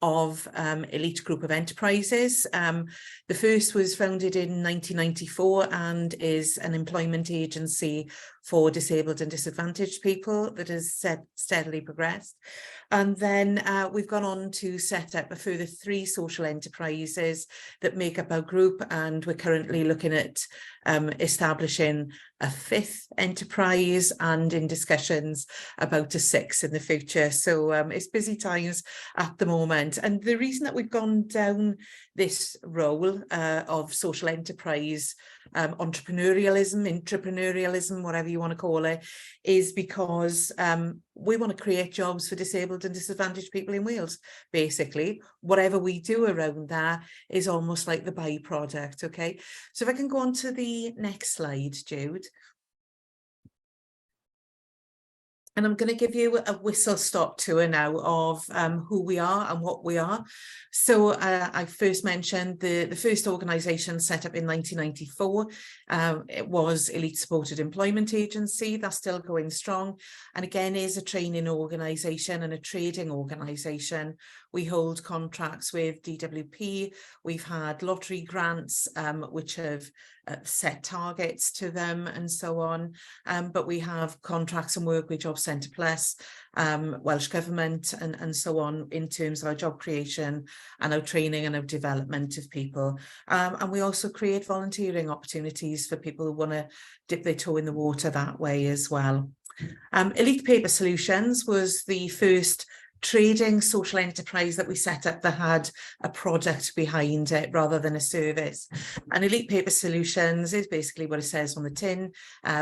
of Elite Group of Enterprises. The first was founded in 1994 and is an employment agency for disabled and disadvantaged people that has steadily progressed. And then we've gone on to set up a further 3 social enterprises that make up our group, and we're currently looking at establishing a 5th enterprise and in discussions about a 6th in the future. So it's busy times at the moment. And the reason that we've gone down this role of social enterprise, entrepreneurialism, whatever you want to call it, is because we want to create jobs for disabled and disadvantaged people in Wales. Basically, whatever we do around that is almost like the byproduct. Okay, so if I can go on to the next slide, Jude. And I'm going to give you a whistle-stop tour now of who we are and what we are. So I first mentioned the first organisation set up in 1994. It was Elite Supported Employment Agency. That's still going strong. And again, is a training organisation and a trading organisation. We hold contracts with DWP. We've had lottery grants, which have set targets to them and so on. But we have contracts and work with Job Centre Plus, Welsh Government and so on in terms of our job creation and our training and our development of people. And we also create volunteering opportunities for people who want to dip their toe in the water that way as well. Elite Paper Solutions was the first trading social enterprise that we set up that had a product behind it rather than a service. And Elite Paper Solutions is basically what it says on the tin.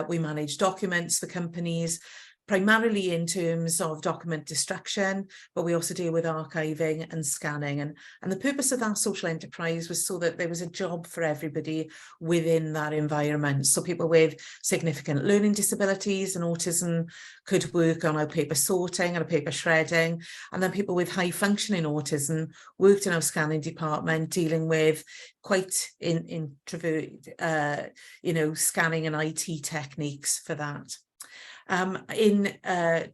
We manage documents for companies, primarily in terms of document destruction, but we also deal with archiving and scanning. And the purpose of that social enterprise was so that there was a job for everybody within that environment. So people with significant learning disabilities and autism could work on our paper sorting and our paper shredding. And then people with high functioning autism worked in our scanning department, dealing with quite introverted, scanning and IT techniques for that. In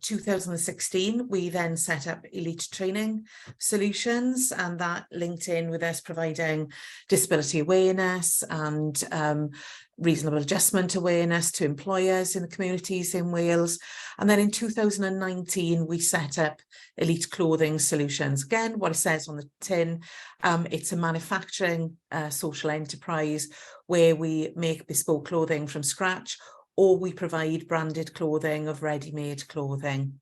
2016, we then set up Elite Training Solutions, and that linked in with us providing disability awareness and reasonable adjustment awareness to employers in the communities in Wales. And then in 2019, we set up Elite Clothing Solutions. Again, what it says on the tin, it's a manufacturing social enterprise where we make bespoke clothing from scratch, or we provide branded clothing of ready-made clothing.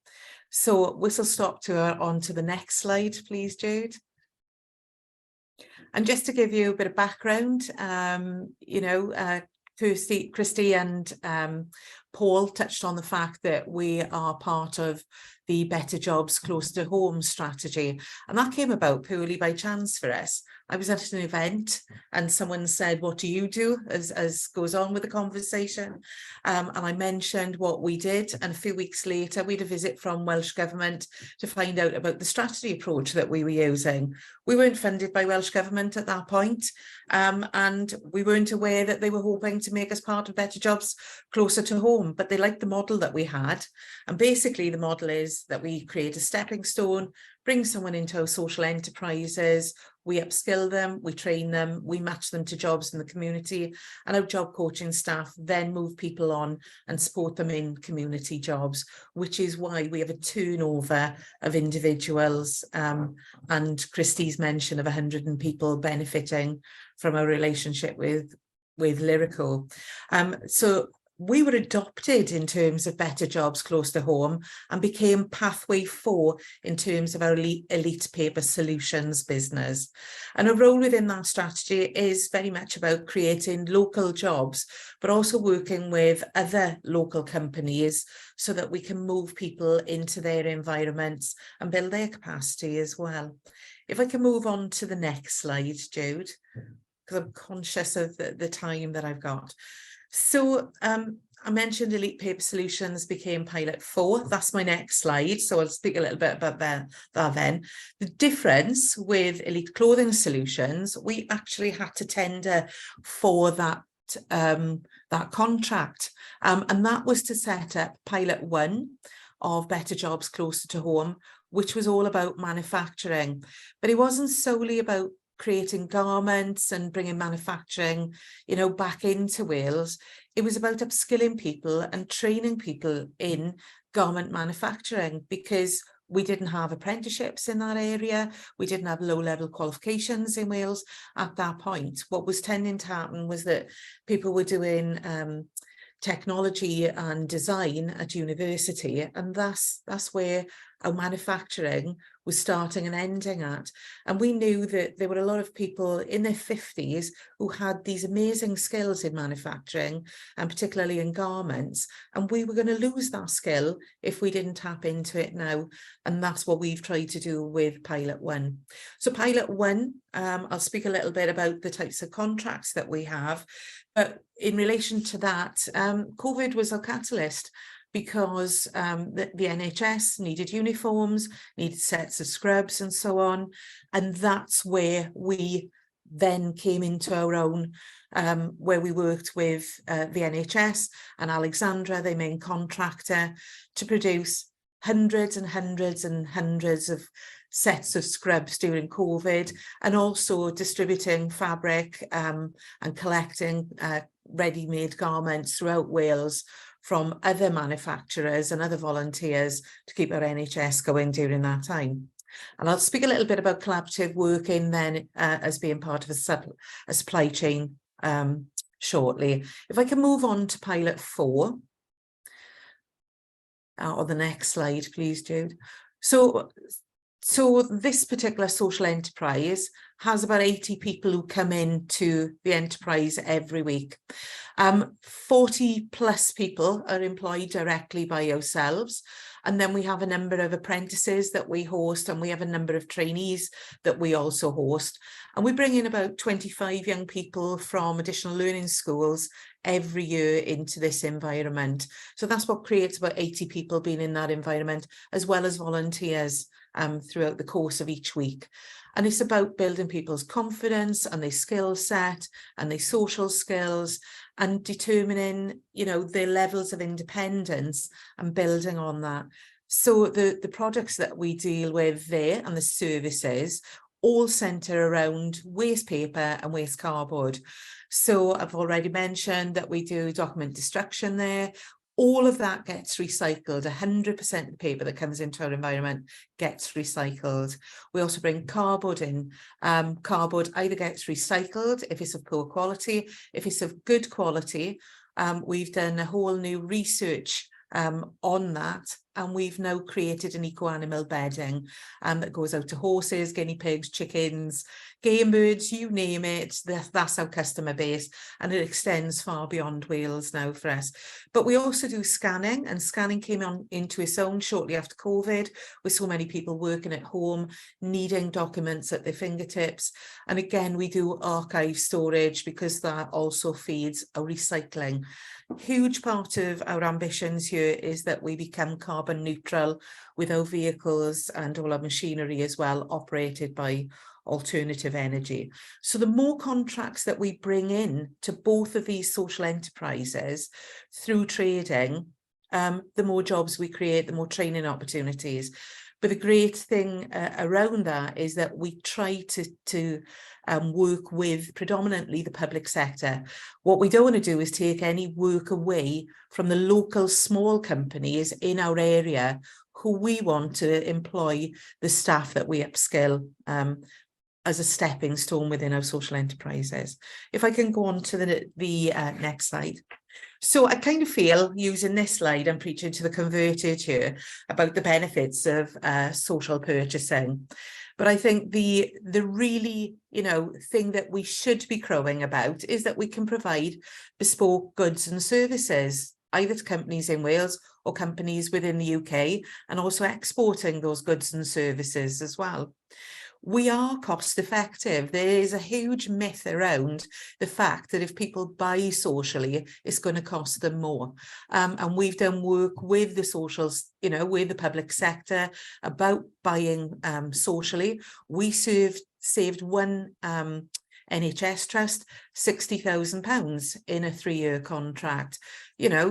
So whistle stop tour on to the next slide, please, Jude. And just to give you a bit of background, Christy and Paul touched on the fact that we are part of the Better Jobs Close to Home strategy. And that came about purely by chance for us. I was at an event and someone said, what do you do, as goes on with the conversation? And I mentioned what we did, and a few weeks later we had a visit from Welsh Government to find out about the strategy approach that we were using. We weren't funded by Welsh Government at that point, and we weren't aware that they were hoping to make us part of Better Jobs closer to home, but they liked the model that we had. And basically the model is that we create a stepping stone, bring someone into our social enterprises, we upskill them, we train them, we match them to jobs in the community, and our job coaching staff then move people on and support them in community jobs, which is why we have a turnover of individuals, and Christie's mention of 100 people benefiting from our relationship with Lyrico. So we were adopted in terms of Better Jobs close to home and became Pathway 4 in terms of our Elite Paper Solutions business. And a role within that strategy is very much about creating local jobs, but also working with other local companies so that we can move people into their environments and build their capacity as well. If I can move on to the next slide, Jude, because I'm conscious of the time that I've got. So I mentioned Elite Paper Solutions became Pilot 4. That's my next slide. So I'll speak a little bit about that then. The difference with Elite Clothing Solutions, we actually had to tender for that contract. And that was to set up Pilot 1 of Better Jobs Closer to Home, which was all about manufacturing. But it wasn't solely about creating garments and bringing manufacturing, back into Wales. It was about upskilling people and training people in garment manufacturing, because we didn't have apprenticeships in that area. We didn't have low-level qualifications in Wales at that point. What was tending to happen was that people were doing technology and design at university, and that's where our manufacturing was starting and ending at. And we knew that there were a lot of people in their 50s who had these amazing skills in manufacturing, and particularly in garments, and we were going to lose that skill if we didn't tap into it now. And that's what we've tried to do with Pilot 1. So Pilot 1, I'll speak a little bit about the types of contracts that we have. But in relation to that, COVID was our catalyst, because the NHS needed uniforms, needed sets of scrubs and so on. And that's where we then came into our own, where we worked with the NHS and Alexandra, their main contractor, to produce hundreds and hundreds and hundreds of sets of scrubs during COVID, and also distributing fabric and collecting ready-made garments throughout Wales from other manufacturers and other volunteers to keep our NHS going during that time. And I'll speak a little bit about collaborative working then as being part of a supply chain shortly. If I can move on to Pilot 4, or the next slide, please, Jude. So this particular social enterprise has about 80 people who come into the enterprise every week. 40 plus people are employed directly by ourselves. And then we have a number of apprentices that we host, and we have a number of trainees that we also host. And we bring in about 25 young people from additional learning schools every year into this environment. So that's what creates about 80 people being in that environment, as well as volunteers throughout the course of each week. And it's about building people's confidence and their skill set and their social skills, and determining, their levels of independence and building on that. So the products that we deal with there and the services all centre around waste paper and waste cardboard. So I've already mentioned that we do document destruction there. All of that gets recycled. 100% of the paper that comes into our environment gets recycled. We also bring cardboard in. Cardboard either gets recycled if it's of poor quality. If it's of good quality, we've done a whole new research on that and we've now created an eco-animal bedding that goes out to horses, guinea pigs, chickens, game birds, you name it. That's our customer base, and it extends far beyond Wales now for us. But we also do scanning, and scanning came on into its own shortly after COVID, with so many people working at home, needing documents at their fingertips. And again, we do archive storage because that also feeds our recycling. Huge part of our ambitions here is that we become carbon neutral with our vehicles and all our machinery as well, operated by alternative energy. So the more contracts that we bring in to both of these social enterprises through trading, the more jobs we create, the more training opportunities. But the great thing around that is that we try to work with predominantly the public sector. What we don't want to do is take any work away from the local small companies in our area who we want to employ the staff that we upskill as a stepping stone within our social enterprises. If I can go on to the next slide. So I kind of feel, using this slide, I'm preaching to the converted here about the benefits of social purchasing. But I think the really, thing that we should be crowing about is that we can provide bespoke goods and services, either to companies in Wales or companies within the UK, and also exporting those goods and services as well. We are cost effective. There is a huge myth around the fact that if people buy socially, it's going to cost them more. And we've done work with the socials, with the public sector about buying socially. We saved one NHS trust £60,000 in a 3-year contract.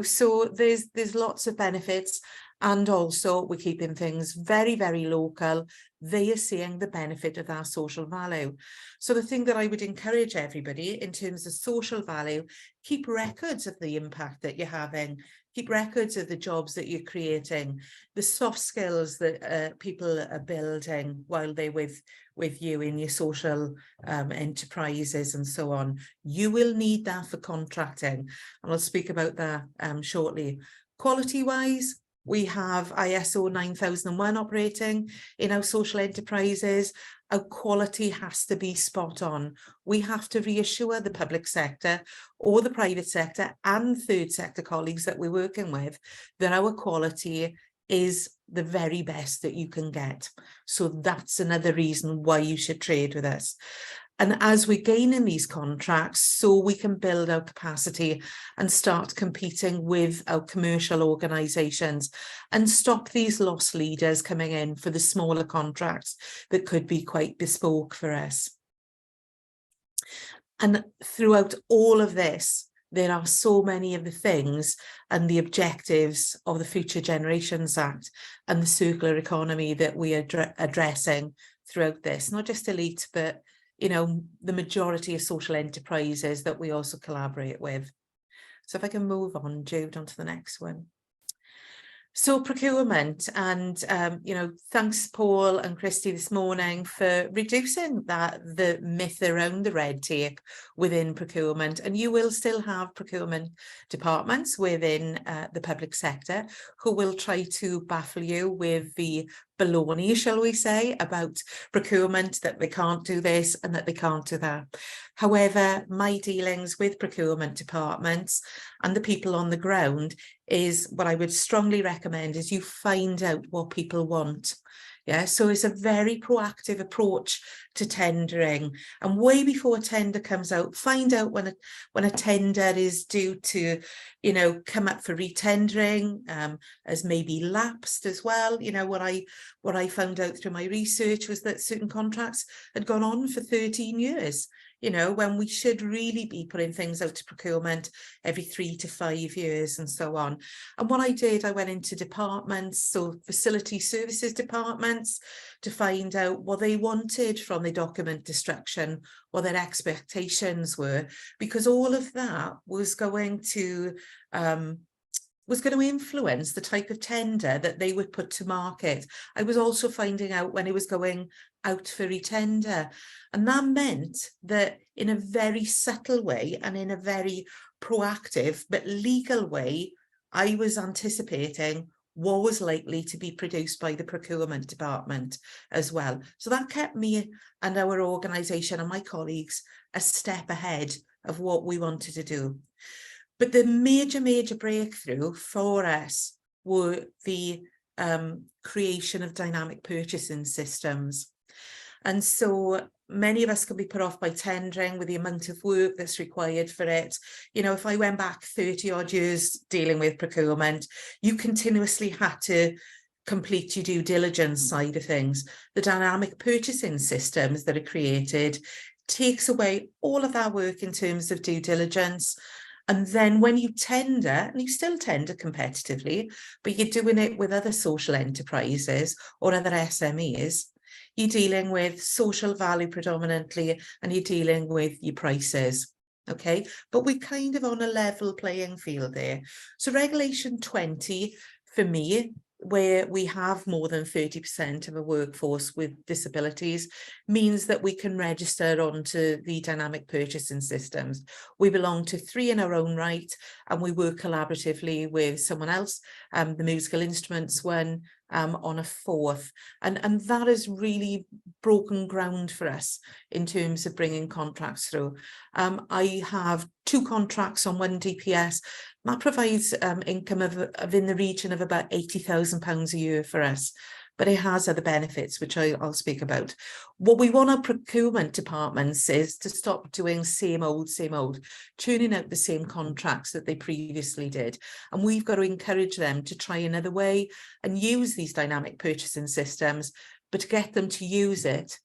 So there's lots of benefits. And also we're keeping things very, very local. They are seeing the benefit of that social value. So the thing that I would encourage everybody in terms of social value, keep records of the impact that you're having, keep records of the jobs that you're creating, the soft skills that people are building while they're with you in your social enterprises and so on. You will need that for contracting, and I'll speak about that shortly. Quality-wise, we have ISO 9001 operating in our social enterprises. Our quality has to be spot on. We have to reassure the public sector or the private sector and third sector colleagues that we're working with that our quality is the very best that you can get. So that's another reason why you should trade with us. And as we gain in these contracts, so we can build our capacity and start competing with our commercial organisations and stop these loss leaders coming in for the smaller contracts that could be quite bespoke for us. And throughout all of this, there are so many of the things and the objectives of the Future Generations Act and the circular economy that we are addressing throughout this, not just Elite, but the majority of social enterprises that we also collaborate with. So if I can move on, Jude, onto the next one. So procurement, and thanks Paul and Christy this morning for reducing the myth around the red tape within procurement. And you will still have procurement departments within the public sector who will try to baffle you with the baloney, shall we say, about procurement, that they can't do this and that they can't do that. However, my dealings with procurement departments and the people on the ground is what I would strongly recommend is you find out what people want. Yeah, so it's a very proactive approach to tendering, and way before a tender comes out, find out when a tender is due to, come up for retendering, as maybe lapsed as well. What I found out through my research was that certain contracts had gone on for 13 years. When we should really be putting things out to procurement every 3 to 5 years and so on. And what I did, I went into departments, so facility services departments, to find out what they wanted from the document destruction, what their expectations were, because all of that was going to influence the type of tender that they would put to market. I was also finding out when it was going out for retender. And that meant that in a very subtle way and in a very proactive but legal way, I was anticipating what was likely to be produced by the procurement department as well. So that kept me and our organisation and my colleagues a step ahead of what we wanted to do. But the major breakthrough for us were the creation of dynamic purchasing systems. And so many of us can be put off by tendering with the amount of work that's required for it. You know, if I went back 30 odd years dealing with procurement, you continuously had to complete your due diligence side of things. The dynamic purchasing systems that are created takes away all of that work in terms of due diligence. And then when you tender, and you still tender competitively, but you're doing it with other social enterprises or other SMEs, you're dealing with social value predominantly, and you're dealing with your prices. Okay, but we're kind of on a level playing field there. So Regulation 20, for me, where we have more than 30% of a workforce with disabilities, means that we can register onto the dynamic purchasing systems. We belong to 3 in our own right, and we work collaboratively with someone else, the musical instruments one, on a 4th. And that has really broken ground for us in terms of bringing contracts through. I have 2 contracts on 1 DPS. That provides income of in the region of about £80,000 a year for us, but it has other benefits, which I'll speak about. What we want our procurement departments is to stop doing same old, churning out the same contracts that they previously did. And we've got to encourage them to try another way and use these dynamic purchasing systems, but to get them to use it,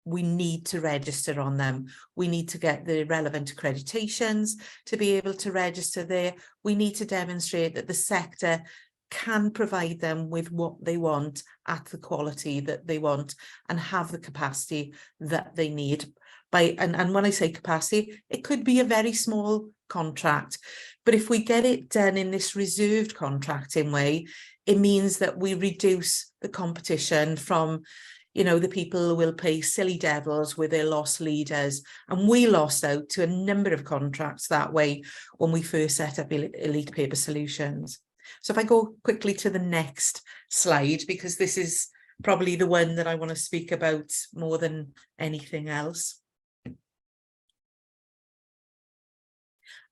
we need to register on them. We need to get the relevant accreditations to be able to register there. We need to demonstrate that the sector can provide them with what they want at the quality that they want and have the capacity that they need. And when I say capacity, it could be a very small contract, but if we get it done in this reserved contracting way, it means that we reduce the competition from, you know, the people who will play silly devils with their loss leaders. And we lost out to a number of contracts that way when we first set up Elite Paper Solutions. So if I go quickly to the next slide, because this is probably the one that I want to speak about more than anything else.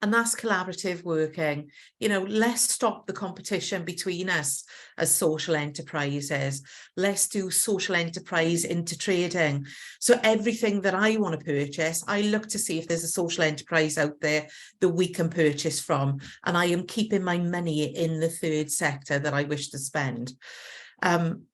And that's collaborative working. You know, let's stop the competition between us as social enterprises. Let's do social enterprise intertrading. So everything that I want to purchase, I look to see if there's a social enterprise out there that we can purchase from. And I am keeping my money in the 3rd sector that I wish to spend.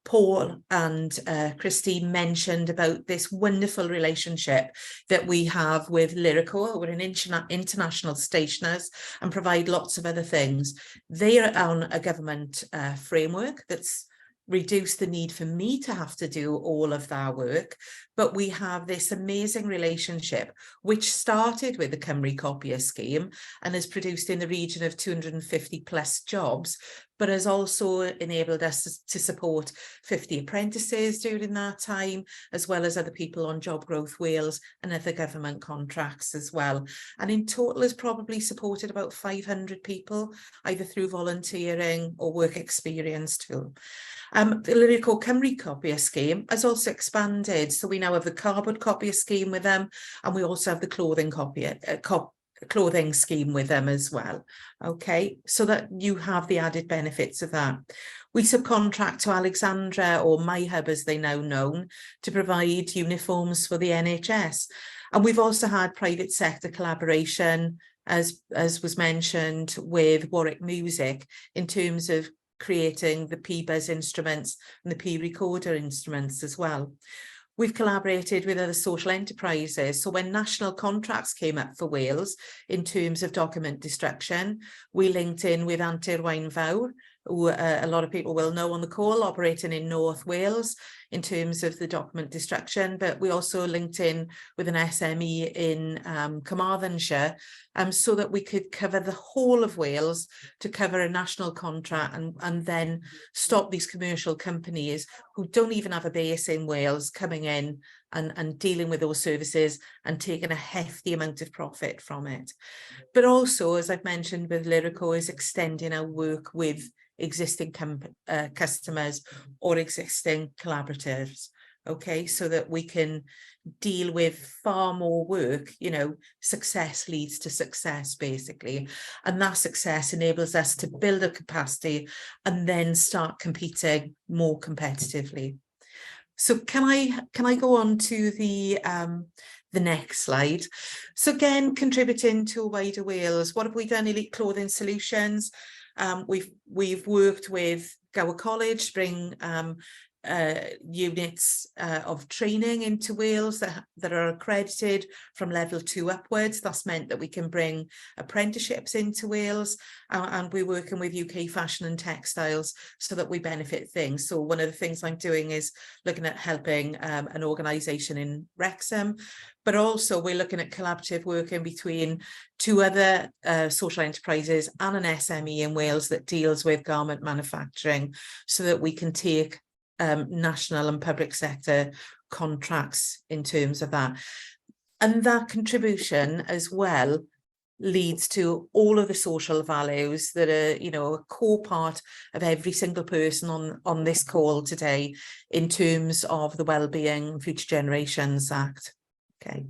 Paul and Christy mentioned about this wonderful relationship that we have with Lyrico. We're an international stationers and provide lots of other things. They are on a government framework that's reduced the need for me to have to do all of that work, but we have this amazing relationship which started with the Cymru Copier scheme and has produced in the region of 250 plus jobs, but has also enabled us to support 50 apprentices during that time, as well as other people on Job Growth Wales and other government contracts as well. And in total has probably supported about 500 people, either through volunteering or work experience too. The Lyrico Cymru Copier scheme has also expanded. So we now have the cardboard copier scheme with them, and we also have the clothing clothing scheme with them as well. Okay, so that you have the added benefits of that. We subcontract to Alexandra, or MyHub as they now known, to provide uniforms for the NHS. And we've also had private sector collaboration, as was mentioned, with Warwick Music in terms of creating the P-Buzz instruments and the P-Recorder instruments as well. We've collaborated with other social enterprises. So when national contracts came up for Wales in terms of document destruction, we linked in with Antur Wain Fawr, who a lot of people will know on the call, operating in North Wales in terms of the document destruction, but we also linked in with an SME in Carmarthenshire, so that we could cover the whole of Wales to cover a national contract and then stop these commercial companies who don't even have a base in Wales coming in and dealing with those services and taking a hefty amount of profit from it. But also, as I've mentioned with Lyrico, is extending our work with existing customers or existing collaboratives, okay, so that we can deal with far more work. You know, success leads to success, basically, and that success enables us to build a capacity and then start competing more competitively. So can I go on to the next slide? So again, contributing to Wider Wales, what have we done? Elite Clothing Solutions. We've worked with Gower College to bring units of training into Wales that are accredited from level 2 upwards. That's meant that we can bring apprenticeships into Wales, and we're working with UK Fashion and Textiles so that we benefit things. So one of the things I'm doing is looking at helping an organisation in Wrexham, but also we're looking at collaborative working between 2 other social enterprises and an SME in Wales that deals with garment manufacturing, so that we can take national and public sector contracts in terms of that. And that contribution as well leads to all of the social values that are, you know, a core part of every single person on this call today in terms of the Wellbeing and Future Generations Act. Okay.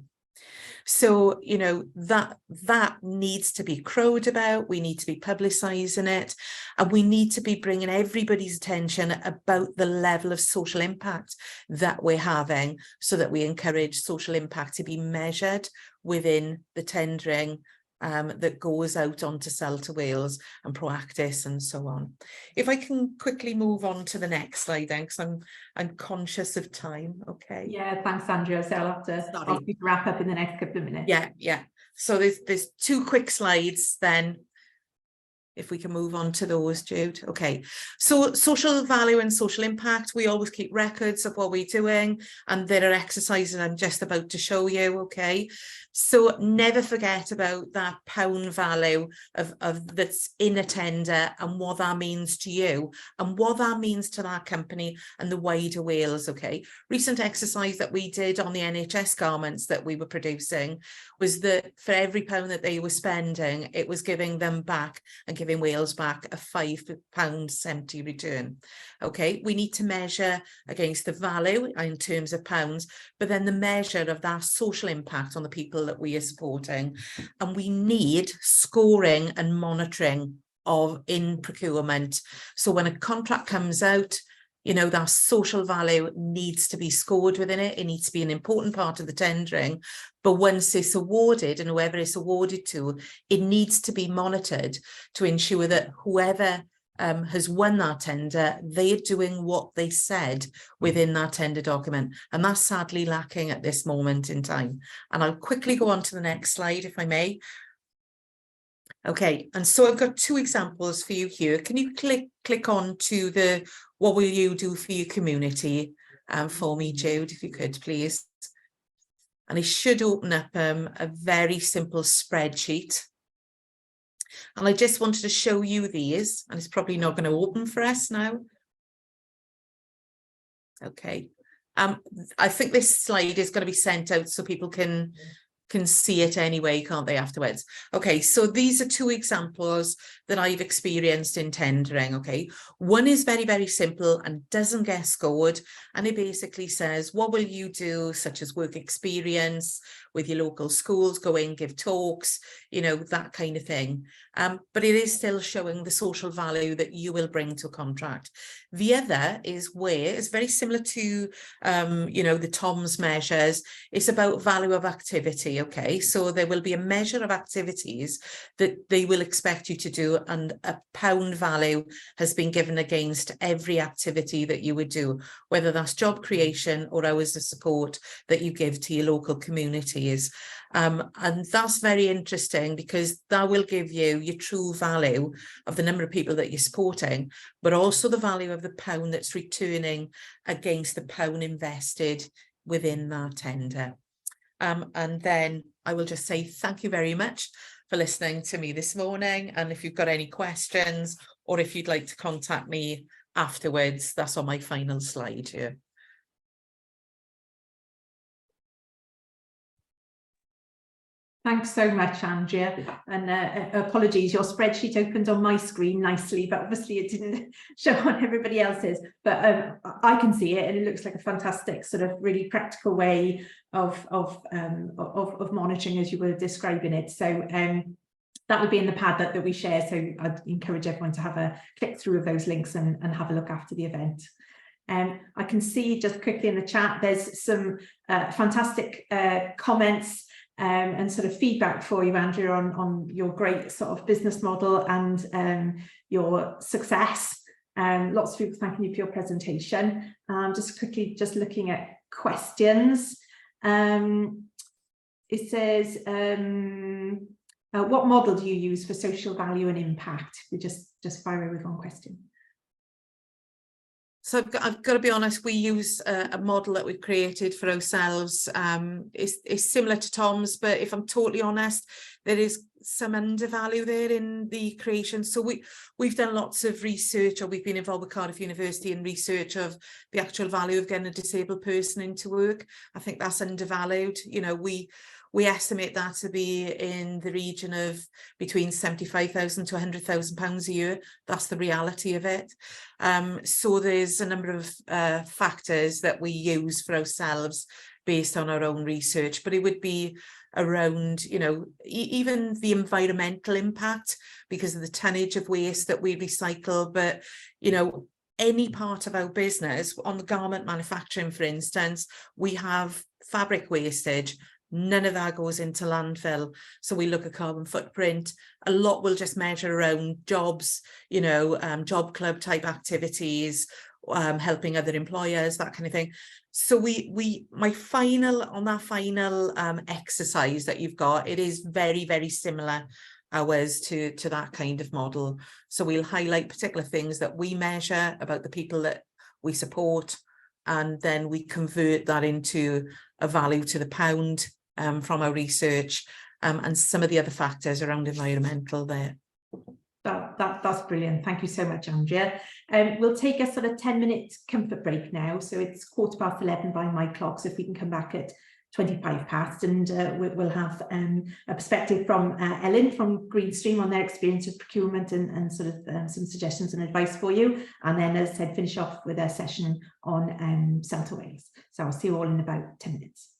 So, you know, that needs to be crowed about, we need to be publicising it, and we need to be bringing everybody's attention about the level of social impact that we're having, so that we encourage social impact to be measured within the tendering that goes out onto Sell to Wales and Proactis and so on. If I can quickly move on to the next slide then, because I'm conscious of time. Okay.
Yeah, thanks, Andrea. So I'll have to wrap up in the next couple of minutes.
Yeah. So there's 2 quick slides then. If we can move on to those, Jude. Okay, so social value and social impact, we always keep records of what we're doing, and there are exercises I'm just about to show you, okay? So never forget about that pound value of that's in a tender and what that means to you and what that means to that company and the wider Wales, okay? Recent exercise that we did on the NHS garments that we were producing was that for every pound that they were spending, it was giving them back and giving Wales back a £5.70 return. Okay, we need to measure against the value in terms of pounds, but then the measure of that social impact on the people that we are supporting. And we need scoring and monitoring in procurement. So when a contract comes out, you know, that social value needs to be scored within it. It needs to be an important part of the tendering. But once it's awarded, and whoever it's awarded to, it needs to be monitored to ensure that whoever has won that tender, they're doing what they said within that tender document. And that's sadly lacking at this moment in time. And I'll quickly go on to the next slide, if I may. Okay, and so I've got 2 examples for you here. Can you click on to the what will you do for your community for me, Jude, if you could, please. And it should open up a very simple spreadsheet. And I just wanted to show you these, and it's probably not going to open for us now. Okay. I think this slide is going to be sent out so people can see it anyway, can't they, afterwards? Okay, so these are 2 examples that I've experienced in tendering, okay? One is very, very simple and doesn't get scored, and it basically says, what will you do, such as work experience with your local schools, go in, give talks, you know, that kind of thing. But it is still showing the social value that you will bring to a contract. The other is where it's very similar to, you know, the TOMS measures. It's about value of activity, okay? So there will be a measure of activities that they will expect you to do, and a pound value has been given against every activity that you would do, whether that's job creation or hours of support that you give to your local communities. And that's very interesting, because that will give you your true value of the number of people that you're supporting, but also the value of the pound that's returning against the pound invested within that tender. And then I will just say thank you very much for listening to me this morning. And if you've got any questions, or if you'd like to contact me afterwards, that's on my final slide here.
Thanks so much, Andrea. And apologies, your spreadsheet opened on my screen nicely, but obviously it didn't show on everybody else's. But I can see it, and it looks like a fantastic sort of really practical way of monitoring as you were describing it. So that would be in the pad that we share. So I'd encourage everyone to have a click through of those links and have a look after the event. I can see just quickly in the chat, there's some fantastic comments and sort of feedback for you, Andrea, on your great sort of business model and your success. Lots of people thanking you for your presentation. Just quickly, just looking at questions. It says, what model do you use for social value and impact? We just fire away with one question.
So I've got to be honest, we use a model that we've created for ourselves. It's similar to Tom's, but if I'm totally honest, there is some undervalue there in the creation. So we've done lots of research, or we've been involved with Cardiff University in research of the actual value of getting a disabled person into work. I think that's undervalued. You know, we estimate that to be in the region of between £75,000 to £100,000 a year. That's the reality of it. So there's a number of factors that we use for ourselves based on our own research, but it would be around, you know, even the environmental impact because of the tonnage of waste that we recycle. But, you know, any part of our business, on the garment manufacturing, for instance, we have fabric wastage. None of that goes into landfill. So we look at carbon footprint. A lot will just measure around jobs, you know, job club type activities, helping other employers, that kind of thing. So my final exercise that you've got, it is very, very similar ours to that kind of model. So we'll highlight particular things that we measure about the people that we support, and then we convert that into a value to the pound from our research, and some of the other factors around environmental there.
That's brilliant. Thank you so much, Andrea. We'll take a sort of 10-minute comfort break now. So it's 11:15 by my clock. So if we can come back at 25 past, and we'll have a perspective from Ellen from Greenstream on their experience of procurement and sort of some suggestions and advice for you. And then, as I said, finish off with a session on Central Wales. So I'll see you all in about 10 minutes.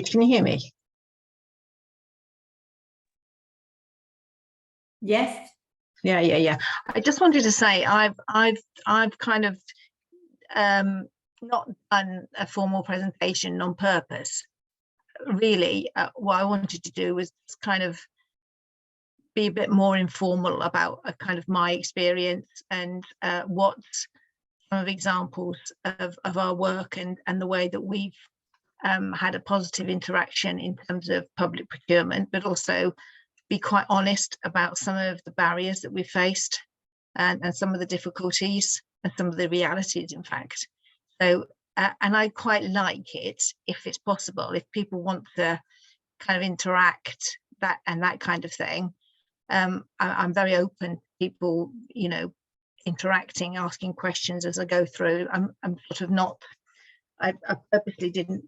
Can you hear me?
Yes.
Yeah. I just wanted to say I've kind of not done a formal presentation on purpose. Really, what I wanted to do was kind of be a bit more informal about a kind of my experience and what some of examples of our work and the way that we've had a positive interaction in terms of public procurement, but also be quite honest about some of the barriers that we've faced and some of the difficulties and some of the realities, in fact. So, and I quite like it, if it's possible, if people want to kind of interact that and that kind of thing. I'm very open to people, you know, interacting, asking questions as I go through. I'm sort of not, I purposely didn't,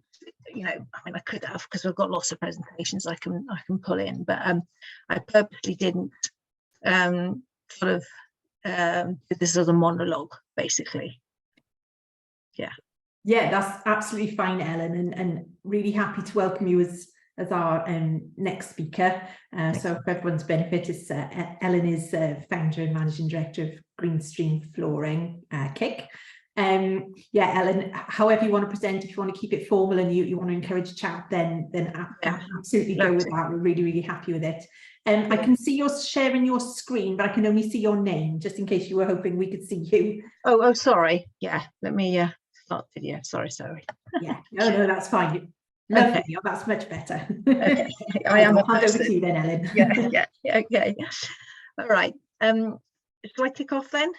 you know, I mean, I could have, because we've got lots of presentations I can pull in, but I purposely didn't sort of do this as a monologue, basically.
Yeah, that's absolutely fine, Ellen, and really happy to welcome you as our next speaker. So for everyone's benefit, Ellen is founder and managing director of Greenstream Flooring, KIC. Yeah, Ellen, however you want to present, if you want to keep it formal and you want to encourage chat, then absolutely go with that. We're really happy with it. I can see you're sharing your screen, but I can only see your name, just in case you were hoping we could see you.
Oh, sorry. Yeah, let me start video. Sorry.
Yeah, no, that's fine. Lovely.
Okay.
Oh, that's much better.
Okay. I am a
hand over
person.
to you then, Ellen.
Yeah. Okay. All right. Shall I kick off then?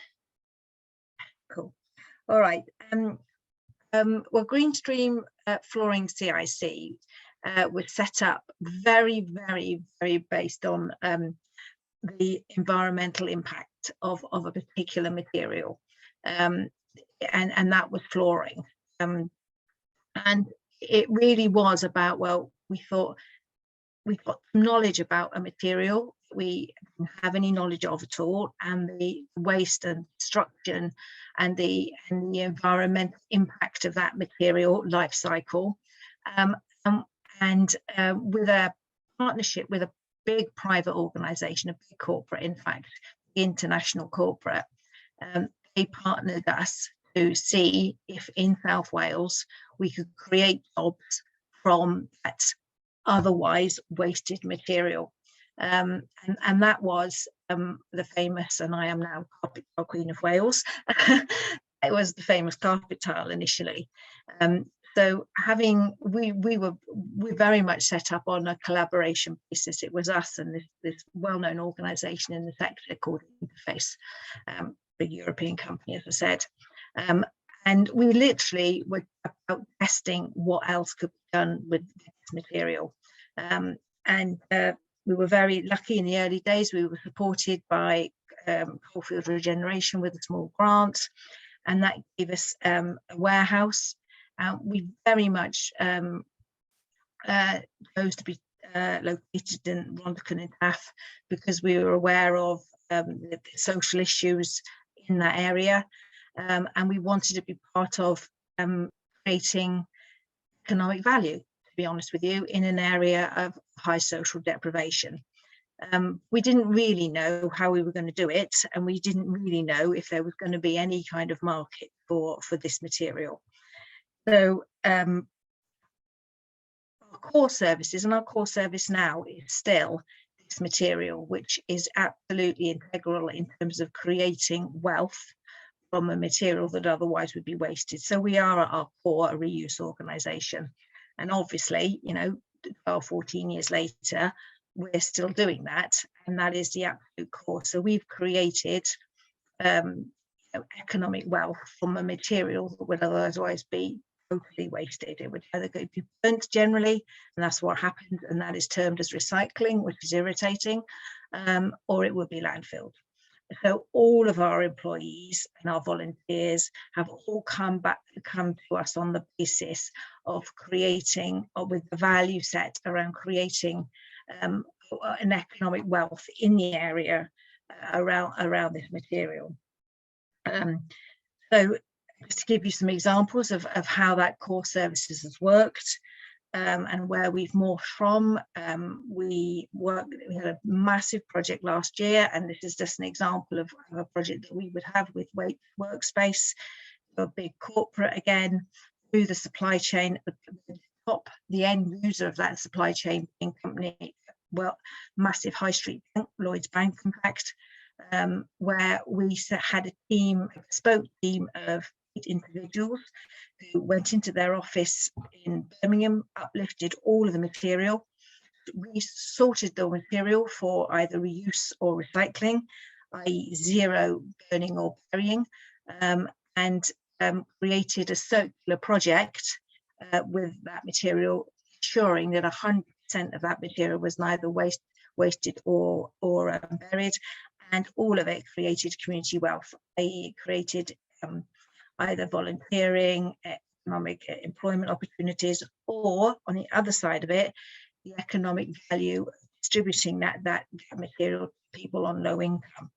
Cool. All right. Well, Greenstream Flooring CIC was set up very based on the environmental impact of a particular material, and that was flooring. And it really was about, well, we thought we've got knowledge about a material we didn't have any knowledge of at all, and the waste and destruction and the environmental impact of that material life cycle, and with a partnership with a big private organization, a big corporate, in fact, the international corporate, they partnered us to see if in South Wales we could create jobs from that otherwise wasted material. And that was the famous, and I am now Carpet Tile Queen of Wales, it was the famous carpet tile initially. So we're very much set up on a collaboration basis. It was us and this well-known organisation in the sector called Interface, a European company, as I said. And we literally were about testing what else could be done with this material. We were very lucky in the early days. We were supported by Coalfield Regeneration with a small grant, and that gave us a warehouse. We very much chose to be located in Rhondda and Taff because we were aware of the social issues in that area, and we wanted to be part of creating economic value, to be honest with you, in an area of high social deprivation. We didn't really know how we were going to do it, and we didn't really know if there was going to be any kind of market for this material. So our core services, and our core service now is still this material, which is absolutely integral in terms of creating wealth from a material that otherwise would be wasted. So we are at our core a reuse organisation. And obviously, you know, 12, 14 years later, we're still doing that. And that is the absolute core. So we've created economic wealth from a material that would otherwise be totally wasted. It would either go be burnt generally, and that's what happens, and that is termed as recycling, which is irritating, or it would be landfilled. So all of our employees and our volunteers have all come to us on the basis of creating, or with the value set around creating an economic wealth in the area around this material. So just to give you some examples of how that core services has worked, and where we've morphed from. We had a massive project last year, and this is just an example of a project that we would have with Workspace, a big corporate again, through the supply chain, the end user of that supply chain being company, well, massive high street bank, Lloyds Bank, in fact, where we had a bespoke team of 8 individuals who went into their office in Birmingham, uplifted all of the material, resorted the material for either reuse or recycling, i.e. zero burning or burying, and created a circular project with that material, ensuring that 100% of that material was neither wasted or buried, and all of it created community wealth, i.e. created either volunteering, economic employment opportunities, or on the other side of it, the economic value of distributing that material to people on low income.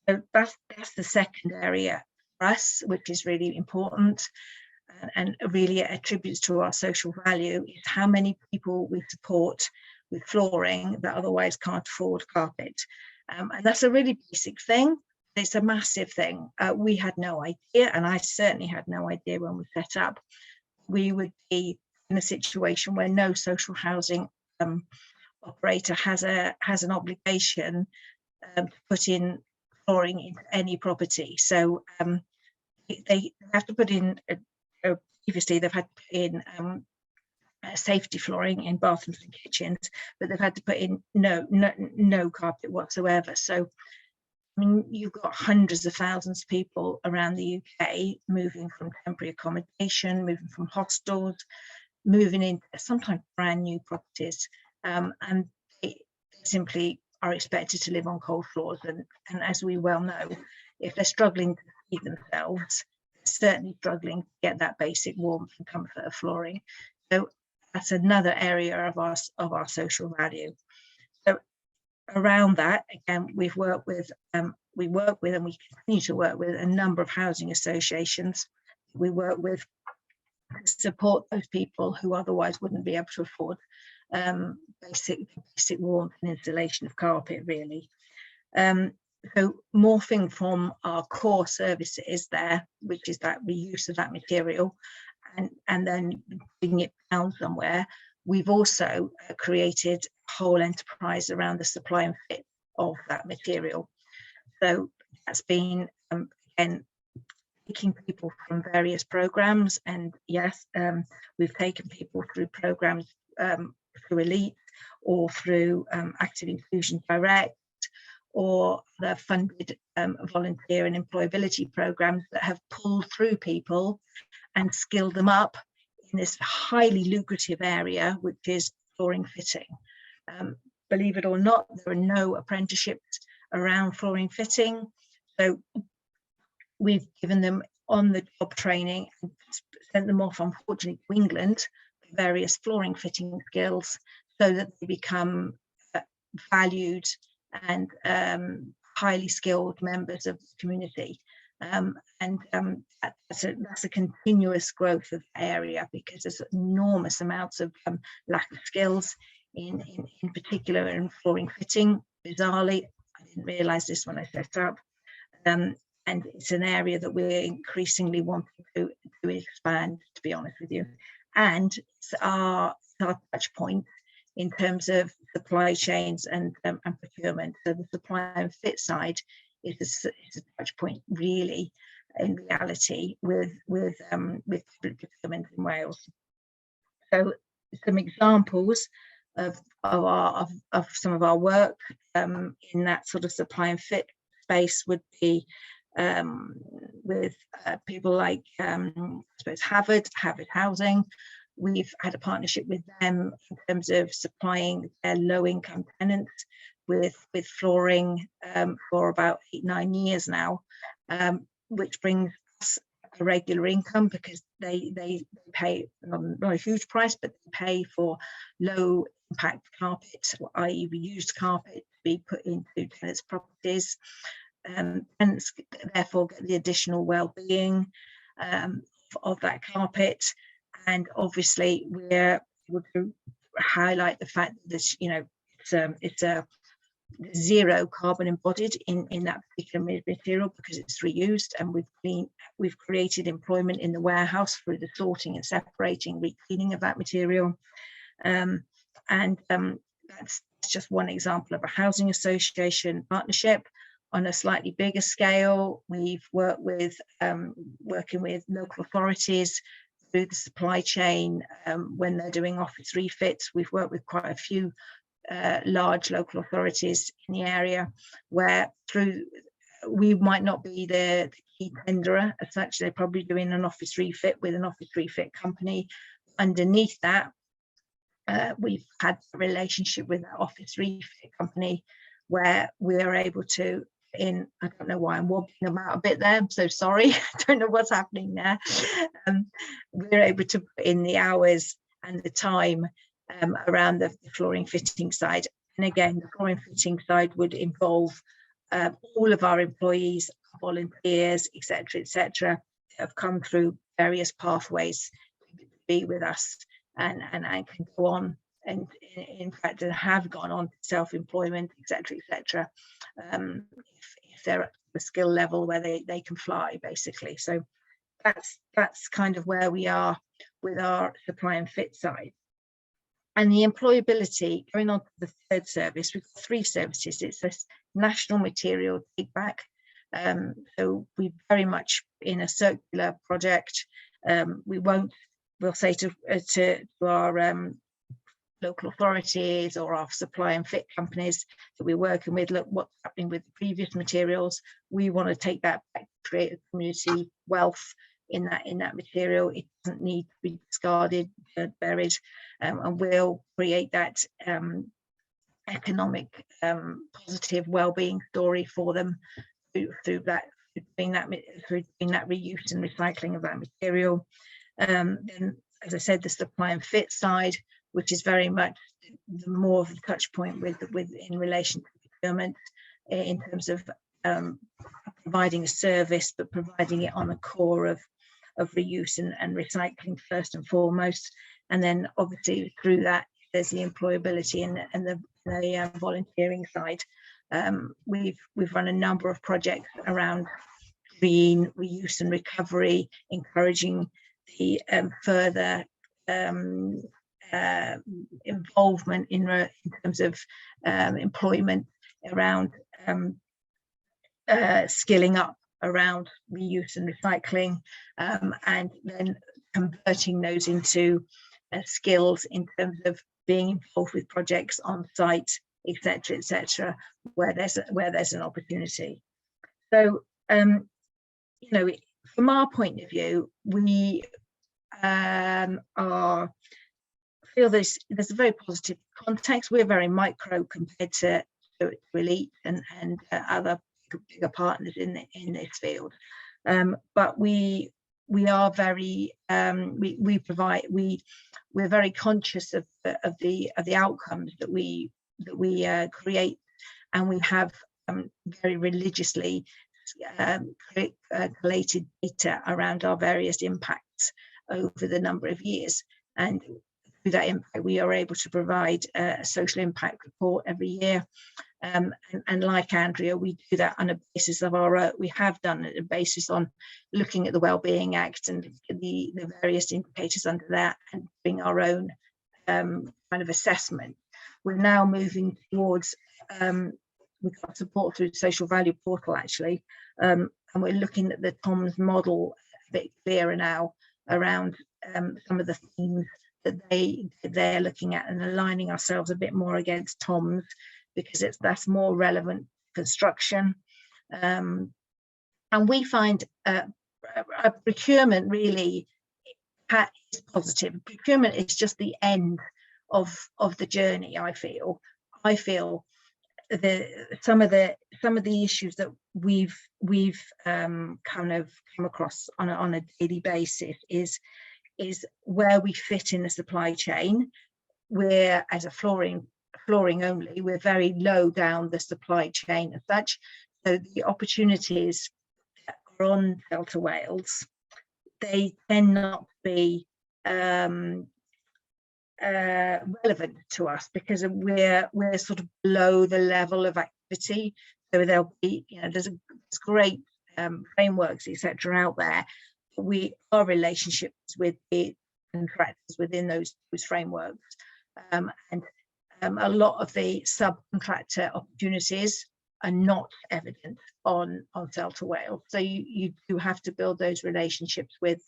So that's the second area for us, which is really important and really attributes to our social value, is how many people we support with flooring that otherwise can't afford carpet. And that's a really basic thing. It's a massive thing. We had no idea, and I certainly had no idea when we set up, we would be in a situation where no social housing operator has an obligation to put in flooring into any property. So they have to put in, previously they've had to put in safety flooring in bathrooms and kitchens, but they've had to put in no carpet whatsoever. So I mean, you've got hundreds of thousands of people around the UK moving from temporary accommodation, moving from hostels, moving into sometimes brand new properties, and they simply are expected to live on cold floors. And as we well know, if they're struggling to feed themselves, they're certainly struggling to get that basic warmth and comfort of flooring. So that's another area of our social value. So around that, again, we work with and we continue to work with a number of housing associations. We work with to support those people who otherwise wouldn't be able to afford basic warmth and installation of carpet, really. So morphing from our core services there, which is that reuse of that material, and then bringing it down somewhere, we've also created a whole enterprise around the supply and fit of that material. So that's been, again, taking people from various programs, and yes, we've taken people through programs through Elite or through Active Inclusion Direct, or the funded volunteer and employability programs that have pulled through people and skilled them up in this highly lucrative area, which is flooring fitting. Believe it or not, there are no apprenticeships around flooring fitting. So we've given them on-the-job training and sent them off, unfortunately, to England for various flooring fitting skills, so that they become valued and highly skilled members of the community. That's a continuous growth of the area, because there's enormous amounts of lack of skills in particular in flooring fitting. Bizarrely, I didn't realise this when I set up, and it's an area that we're increasingly wanting to expand, to be honest with you. And it's our touch point in terms of supply chains and procurement. So the supply and fit side is a touch point, really, in reality, with public procurement in Wales. So some examples of some of our work in that sort of supply and fit space would be with people like I suppose Harvard Housing. We've had a partnership with them in terms of supplying their low-income tenants with flooring for about 8-9 years now, which brings us a regular income, because they pay not a huge price, but they pay for low impact carpet, i.e. reused carpet, to be put into tenants' properties, and therefore get the additional well-being of that carpet. And obviously we're able to highlight the fact that this, you know, it's a zero carbon embodied in that particular material because it's reused, and we've created employment in the warehouse through the sorting and separating, recleaning of that material. That's just one example of a housing association partnership. On a slightly bigger scale, we've worked with working with local authorities through the supply chain when they're doing office refits. We've worked with quite a few large local authorities in the area where we might not be the key tenderer as such. They're probably doing an office refit with an office refit company. Underneath that, we've had a relationship with that office refit company where we're able to, I don't know why I'm wobbling about a bit there, I'm so sorry, I don't know what's happening there. We're able to put in the hours and the time around the flooring fitting side. And again, the flooring fitting side would involve all of our employees, volunteers, etc., have come through various pathways to be with us and can go on, and in fact have gone on to self-employment, etc. If they're at the skill level where they can fly, basically. So that's kind of where we are with our supply and fit side. And the employability, going on to the third service, we've got 3 services. It's this national material take back. So we very much in a circular project. We'll say to our local authorities or our supply and fit companies that we're working with, look what's happening with the previous materials. We want to take that back, create a community wealth in that material. It doesn't need to be discarded, buried, and we'll create that economic positive well-being story for them through doing that reuse and recycling of that material. Then, as I said, the supply and fit side, which is very much more of a touch point with in relation to procurement in terms of providing a service, but providing it on the core of reuse and recycling first and foremost. And then obviously through that, there's the employability and the volunteering side. We've run a number of projects around green reuse and recovery, encouraging the further involvement in terms of employment around skilling up around reuse and recycling, and then converting those into skills in terms of being involved with projects on site, etc., where there's an opportunity. So you know, from our point of view, we feel there's a very positive context. We're very micro compared to Elite and other bigger partners in this field, but we are very we're very conscious of the outcomes that we create, and we have very religiously collated data around our various impacts over the number of years, and through that impact we are able to provide a social impact report every year, and like Andrea, we do that on a basis of we have done it a basis on looking at the Wellbeing Act and the various indicators under that, and doing our own kind of assessment. We're now moving towards we've got support through the Social Value Portal actually, and we're looking at the TOMS model a bit clearer now around some of the themes that they're looking at, and aligning ourselves a bit more against TOMS because that's more relevant construction. And we find procurement really is positive. Procurement is just the end of the journey. I feel some of the issues that we've kind of come across on a daily basis is where we fit in the supply chain. We're, as a flooring only, we're very low down the supply chain as such. So the opportunities that are on Delta Wales, they tend not to be relevant to us because we're sort of below the level of activity. So there'll be, there's great frameworks, etc. out there. Our relationships with the contractors within those frameworks, and a lot of the subcontractor opportunities are not evident on Sell to Wales. So you do have to build those relationships with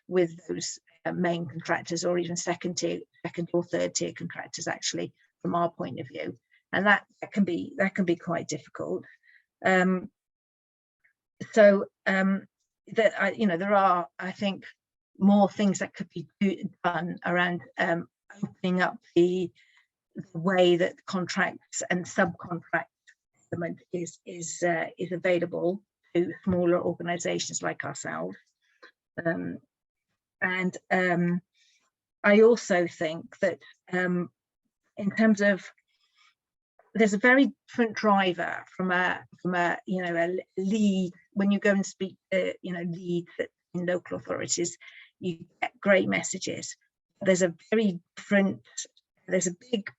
those main contractors, or even second or third tier contractors, actually, from our point of view, and that can be quite difficult. There are, I think, more things that could be done around opening up the way that contracts and subcontract element is available to smaller organisations like ourselves. I also think that in terms of, there's a very different driver from a lead. When you go and speak to leads in local authorities, you get great messages. There's a big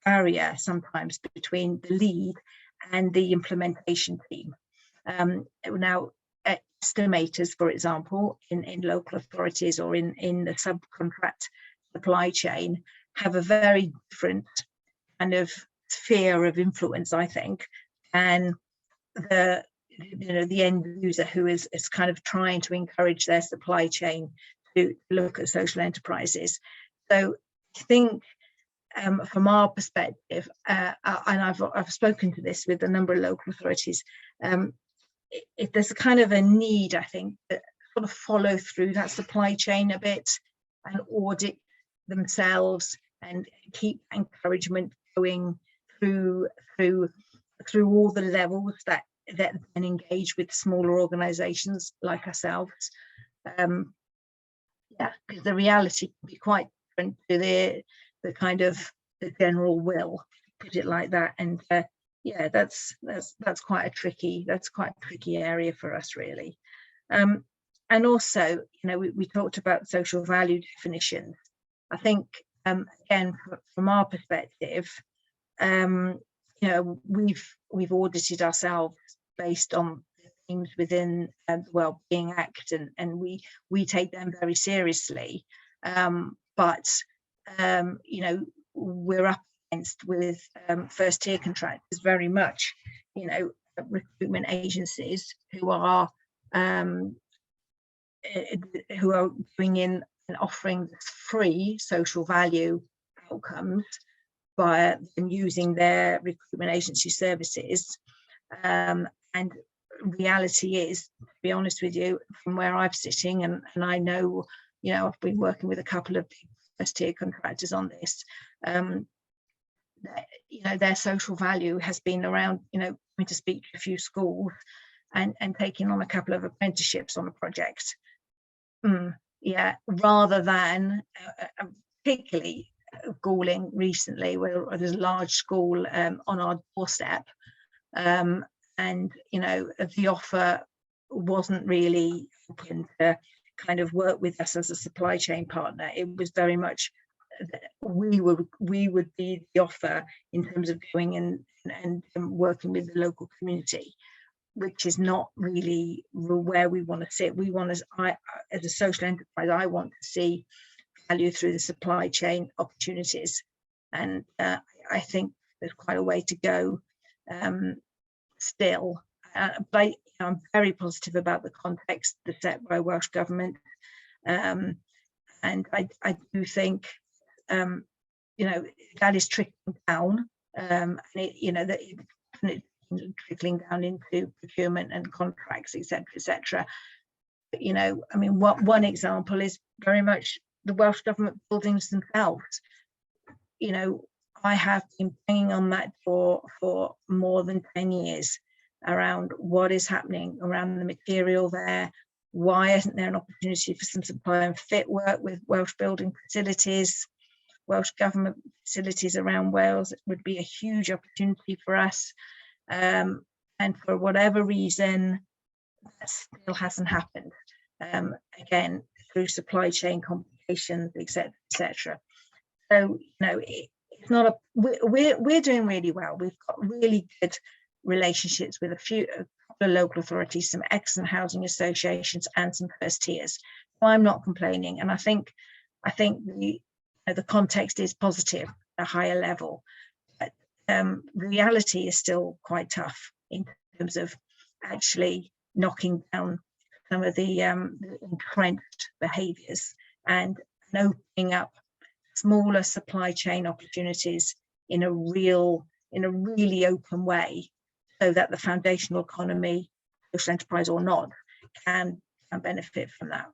barrier sometimes between the lead and the implementation team. Now, estimators, for example, in local authorities or in the subcontract supply chain, have a very different kind of sphere of influence, I think, and the end user who is kind of trying to encourage their supply chain to look at social enterprises. So I think from our perspective, and I've spoken to this with a number of local authorities, there's a kind of a need, I think, that sort of follow through that supply chain a bit and audit themselves and keep encouragement going through all the levels that then engage with smaller organisations like ourselves. Because the reality can be quite different to the kind of the general will, put it like that. And that's quite a tricky area for us, really. And also, we talked about social value definitions. I think again, from our perspective, we've audited ourselves based on things within the Wellbeing Act, and we take them very seriously. But we're up against with first tier contractors very much, recruitment agencies who are going in and offering free social value outcomes by using their recruitment agency services. And reality is, to be honest with you, from where I'm sitting, and I know, I've been working with a couple of big first tier contractors on this, their social value has been around, going to speak to a few schools and taking on a couple of apprenticeships on a project. Rather than particularly galling recently, where there's a large school on our doorstep, and the offer wasn't really open to kind of work with us as a supply chain partner. It was very much we would be the offer in terms of going in and working with the local community, which is not really where we want to sit. We want to, as a social enterprise, I want to see value through the supply chain opportunities, and I think there's quite a way to go still. But I'm very positive about the context that's set by Welsh Government, and I do think that is trickling down, and that it's trickling down into procurement and contracts, etc. One example is very much the Welsh Government buildings themselves. I have been banging on that door for more than 10 years around what is happening around the material there. Why isn't there an opportunity for some supply and fit work with Welsh building facilities, Welsh Government facilities around Wales? It would be a huge opportunity for us. And for whatever reason, that still hasn't happened. Again, through supply chain complications, etc. So, it's not we're doing really well. We've got really good relationships with a couple of local authorities, some excellent housing associations, and some first tiers. So I'm not complaining, and I think the context is positive at a higher level. But reality is still quite tough in terms of actually knocking down some of the entrenched behaviours and opening up smaller supply chain opportunities in a really open way, so that the foundational economy, social enterprise or not, can benefit from that.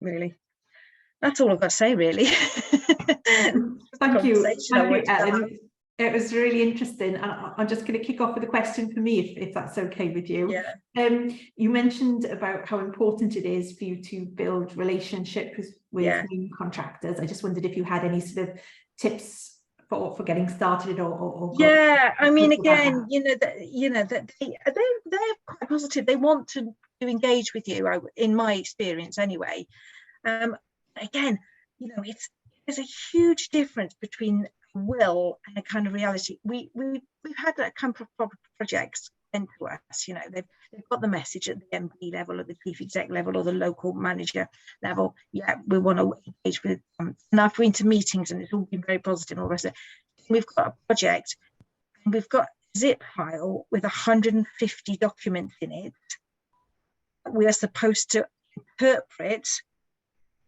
Really, that's all I've got to say, really.
Thank you, Ellen. It was really interesting, and I'm just going to kick off with a question for me, if that's okay with you.
Yeah.
You mentioned about how important it is for you to build relationships with new contractors. I just wondered if you had any sort of tips for getting started, or
yeah, I mean, again, that they're quite positive. They want to engage with you, in my experience, anyway. Again, there's a huge difference between will and a kind of reality. We've had that kind of projects sent to us. They've got the message at the MD level, at the chief exec level, or the local manager level. Yeah, we want to engage with them. And I've been to meetings, and it's all been very positive. All the rest of it. We've got a project, and we've got a zip file with 150 documents in it. We are supposed to interpret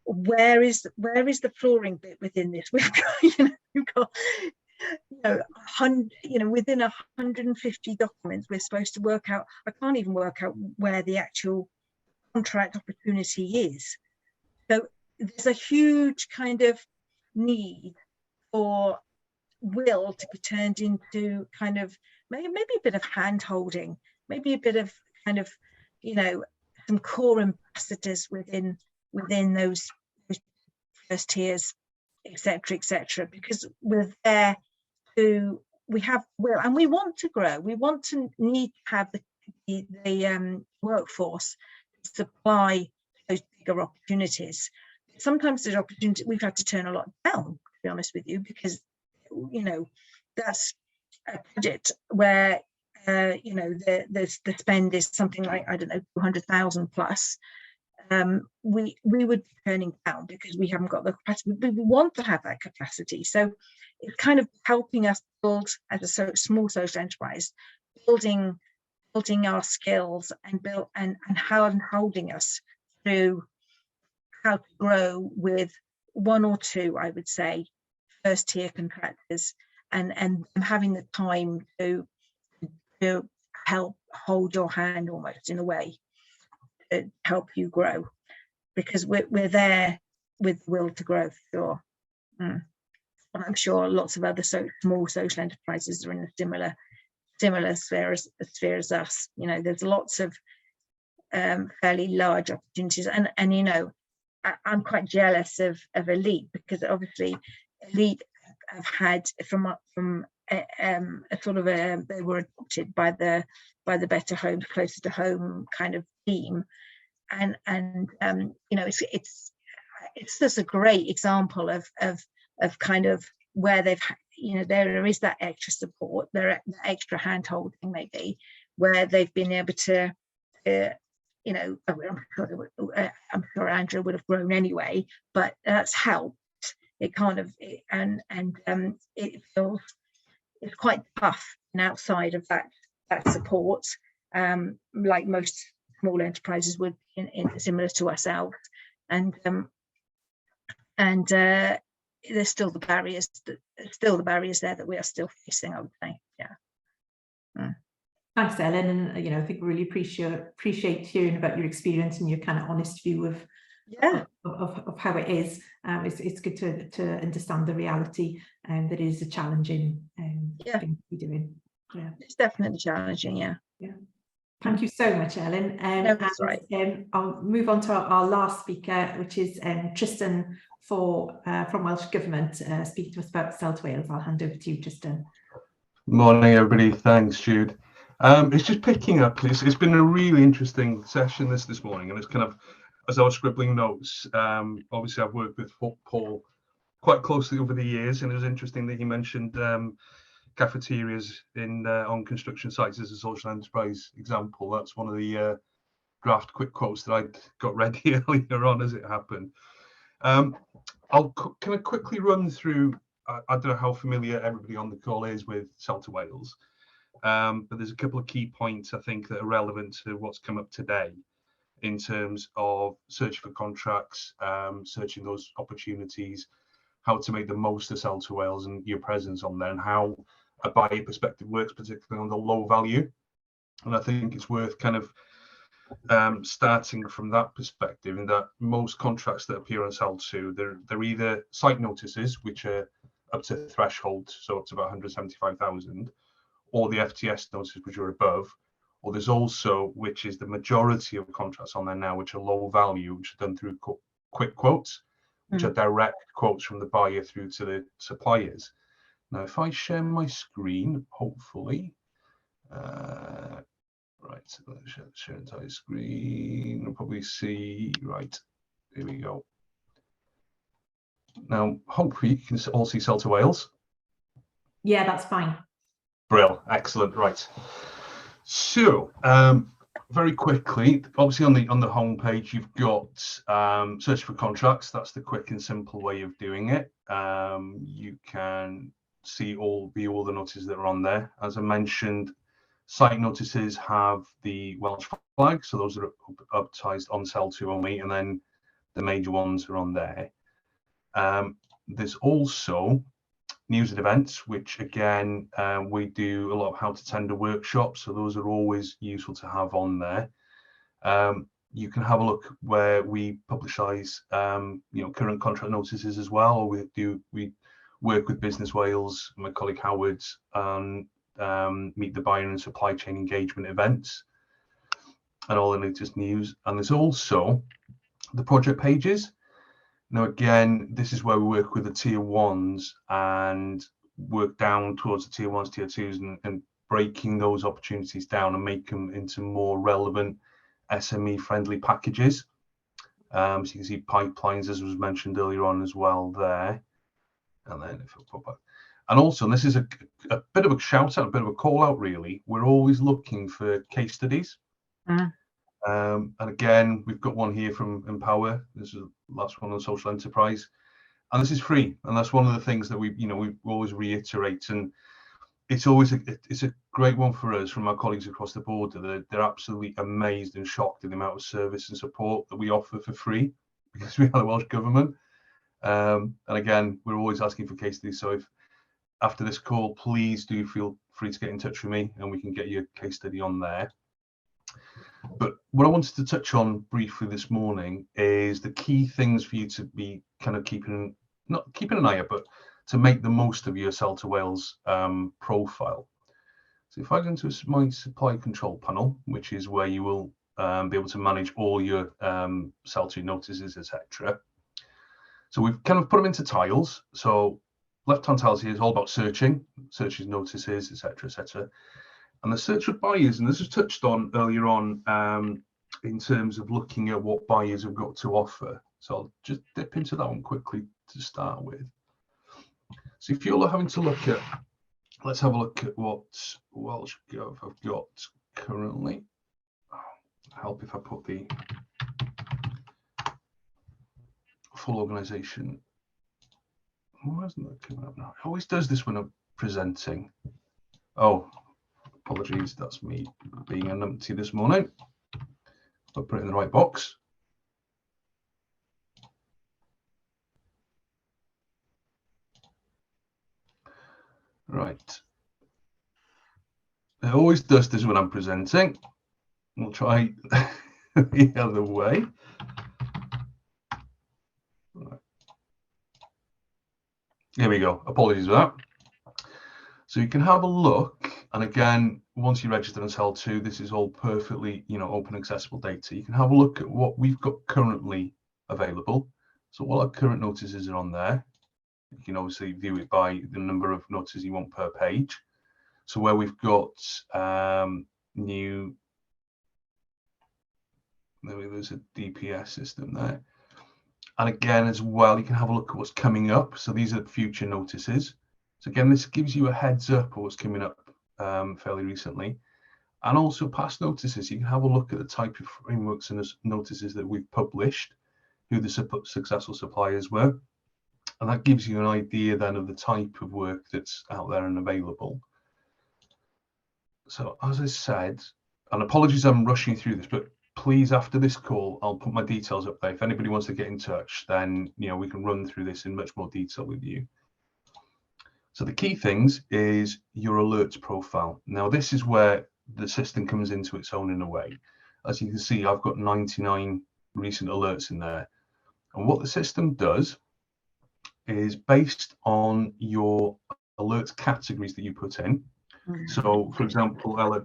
where is the flooring bit within this. We've got within 150 documents, we're supposed to work out. I can't even work out where the actual contract opportunity is. So there's a huge kind of need for will to be turned into kind of maybe a bit of hand holding, maybe a bit of kind of some core ambassadors within those first tiers, etc., because we're there we have will, and we want to grow. We want to need to have the workforce to supply those bigger opportunities. Sometimes there's opportunity we've had to turn a lot down, to be honest with you, because that's a project where the spend is something like, I don't know, 200,000 plus. We would be turning down because we haven't got the capacity. We want to have that capacity. So it's kind of helping us build, as a small social enterprise, building our skills and holding us through how to grow with one or two, I would say, first tier contractors, and having the time to help hold your hand almost, in a way, to help you grow, because we're there with the will to grow, for sure. And I'm sure lots of other small social enterprises are in a similar sphere as us. There's lots of fairly large opportunities, and I'm quite jealous of Elite, because obviously Elite have had from a sort of they were adopted by the Better Homes, Closer to Home kind of theme, and it's just a great example of kind of where they've there is that extra support, that extra hand holding, maybe, where they've been able to I'm sure Andrew would have grown anyway, but that's helped. It kind of it feels it's quite tough and outside of that support, like most small enterprises would, in similar to ourselves, and there's still the barriers there that we are still facing, I would say. Yeah.
Thanks, Ellen, and I think we really appreciate hearing about your experience and your kind of honest view of how it is. It's good to understand the reality, and that it is a challenging thing to be doing. Yeah,
it's definitely challenging. Yeah.
Thank you so much, Ellen.
No, that's right.
I'll move on to our last speaker, which is Tristan from Welsh Government, speaking to us about South Wales. I'll hand over to you, Tristan.
Morning, everybody. Thanks, Jude. It's just picking up. It's been a really interesting session this morning, and it's kind of, as I was scribbling notes, obviously I've worked with Paul quite closely over the years, and it was interesting that he mentioned cafeterias in on construction sites as a social enterprise example. That's one of the draft quick quotes that I'd got ready earlier on as it happened. I'll kind of quickly run through. I don't know how familiar everybody on the call is with Sell to Wales, but there's a couple of key points I think that are relevant to what's come up today in terms of searching for contracts, searching those opportunities, how to make the most of Sell to Wales and your presence on there, and how a buyer perspective works, particularly on the low value. And I think it's worth kind of starting from that perspective, in that most contracts that appear on Sell to, they're either site notices, which are up to threshold, so up to about 175,000, or the FTS notices, which are above, or there's also, which is the majority of contracts on there now, which are low value, which are done through quick quotes, which are direct quotes from the buyer through to the suppliers. Now, if I share my screen, hopefully, right, so let's share entire screen. You'll probably see, right, here we go. Now, hopefully you can all see Sell to Wales.
Yeah, that's fine.
Brill, excellent, right. So, very quickly, obviously on the home page, you've got search for contracts. That's the quick and simple way of doing it. You can view all the notices that are on there. As I mentioned, site notices have the Welsh flag, so those are advertised on Sell to only, and then the major ones are on there. There's also news and events, which again, we do a lot of how to tender workshops, so those are always useful to have on there. You can have a look where we publicise current contract notices as well, or we work with Business Wales, my colleague Howard, on meet the buyer and supply chain engagement events and all the latest news. And there's also the project pages. Now, again, this is where we work with the tier ones and work down towards the tier ones, tier twos, and breaking those opportunities down and make them into more relevant SME friendly packages. So you can see pipelines, as was mentioned earlier on as well there. And then if I put back, and also, and this is a bit of a shout out, a bit of a call out really, we're always looking for case studies. And again, we've got one here from Empower. This is the last one on social enterprise, and this is free. And that's one of the things that we always reiterate. And it's always it's a great one for us from our colleagues across the border. They're absolutely amazed and shocked at the amount of service and support that we offer for free, because we are the Welsh Government. And again, we're always asking for case studies. So if after this call, please do feel free to get in touch with me, and we can get you a case study on there. But what I wanted to touch on briefly this morning is the key things for you to be kind of not keeping an eye out, but to make the most of your Sell to Wales profile. So if I go into my supply control panel, which is where you will be able to manage all your Sell to notices, etc. So we've kind of put them into tiles. So left-hand tiles here is all about searching notices, etc., etc. And the search for buyers, and this was touched on earlier on in terms of looking at what buyers have got to offer. So I'll just dip into that one quickly to start with. So if you're having to look at, let's have a look at what Welsh Gov have got currently. Help if I put the full organisation. Why isn't that coming up now? It always does this when I'm presenting. Oh, apologies, that's me being a numpty this morning. I'll put it in the right box. Right. It always does this when I'm presenting. We'll try the other way. Right. Here we go. Apologies for that. So you can have a look, and again, once you register on Sell to, this is all perfectly, open accessible data. You can have a look at what we've got currently available. So what our current notices are on there. You can obviously view it by the number of notices you want per page. So where we've got there's a DPS system there. And again, as well, you can have a look at what's coming up. So these are future notices. So again, this gives you a heads up of what's coming up fairly recently. And also past notices. You can have a look at the type of frameworks and notices that we've published, who the successful suppliers were. And that gives you an idea then of the type of work that's out there and available. So as I said, and apologies I'm rushing through this, but please, after this call, I'll put my details up there. If anybody wants to get in touch, then we can run through this in much more detail with you. So the key things is your alerts profile. Now this is where the system comes into its own in a way. As you can see, I've got 99 recent alerts in there. And what the system does is based on your alerts categories that you put in. So for example, Ella,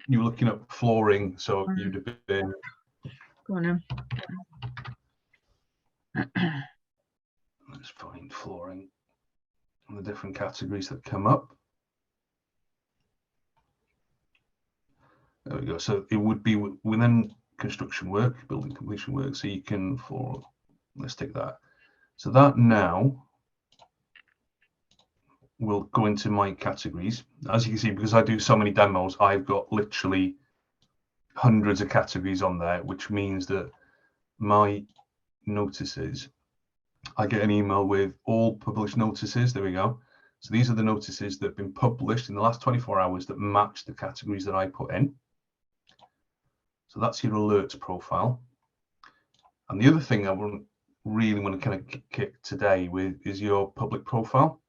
you're looking at flooring, so you'd have been.
Go on then.
Let's find flooring and the different categories that come up. There we go. So it would be within construction work, building completion work. So you can let's take that. So that now will go into my categories. As you can see, because I do so many demos, I've got literally hundreds of categories on there, which means that my notices, I get an email with all published notices. There we go. So these are the notices that have been published in the last 24 hours that match the categories that I put in. So that's your alerts profile. And the other thing I really want to kind of kick today with is your public profile.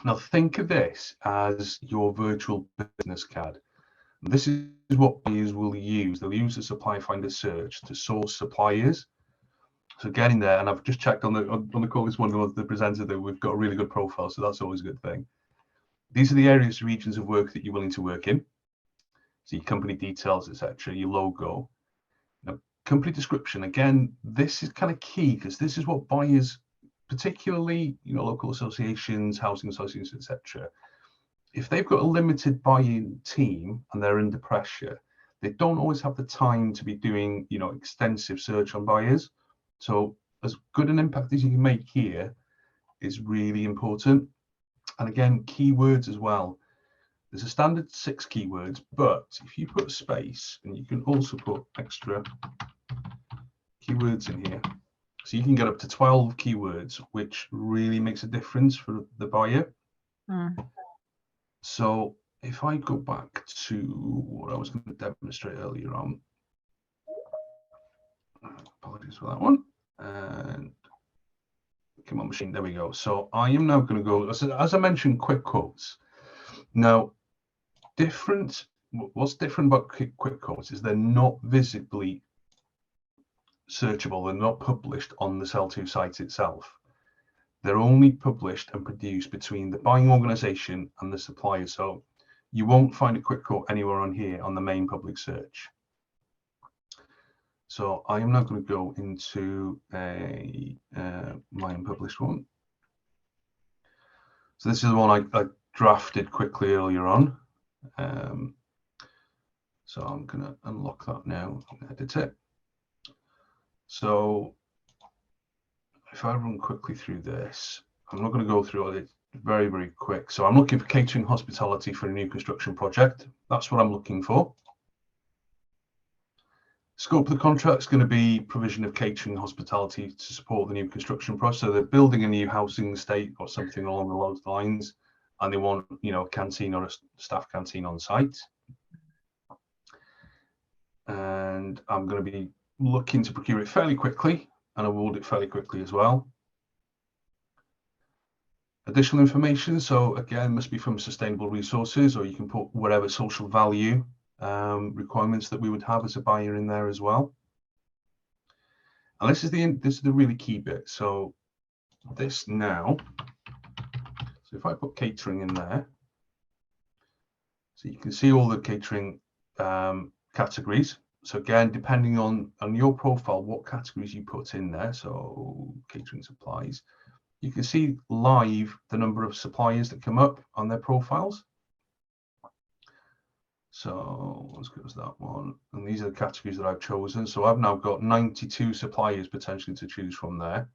Now think of this as your virtual business card. This is what buyers will use. They'll use the Supply Finder search to source suppliers. So getting there, and I've just checked on the call this morning with the presenter that we've got a really good profile, so that's always a good thing. These are the areas, regions of work that you're willing to work in. So your company details, etc., your logo. Now, company description, again, this is kind of key because this is what buyers, particularly local associations, housing associations, etc., if they've got a limited buying team and they're under pressure, they don't always have the time to be doing extensive search on buyers. So as good an impact as you can make here is really important. And again, keywords as well. There's a standard 6 keywords, but if you put space, and you can also put extra keywords in here, so you can get up to 12 keywords, which really makes a difference for the buyer. So if I go back to what I was going to demonstrate earlier on, apologies for that one, and come on machine, there we go. So I am now going to go, as I mentioned, quick quotes. Now, what's different about quick quotes is they're not visibly searchable. They're not published on the Sell2 site itself. They're only published and produced between the buying organization and the supplier. So you won't find a quick quote anywhere on here on the main public search. So I am now going to go into my unpublished one. So this is the one I drafted quickly earlier on. So I'm going to unlock that now and edit it. So if I run quickly through this, I'm not going to go through it very, very quick. So I'm looking for catering hospitality for a new construction project. That's what I'm looking for. Scope of the contract is going to be provision of catering hospitality to support the new construction project. So they're building a new housing estate or something along those lines, and they want a canteen or a staff canteen on site. And I'm going to be looking to procure it fairly quickly and award it fairly quickly as well. Additional information, so again, must be from sustainable resources, or you can put whatever social value requirements that we would have as a buyer in there as well. And this is the really key bit. So this now, so if I put catering in there, so you can see all the catering categories. So again, depending on your profile, what categories you put in there, so catering supplies, you can see live the number of suppliers that come up on their profiles. So let's go to that one. And these are the categories that I've chosen. So I've now got 92 suppliers potentially to choose from there.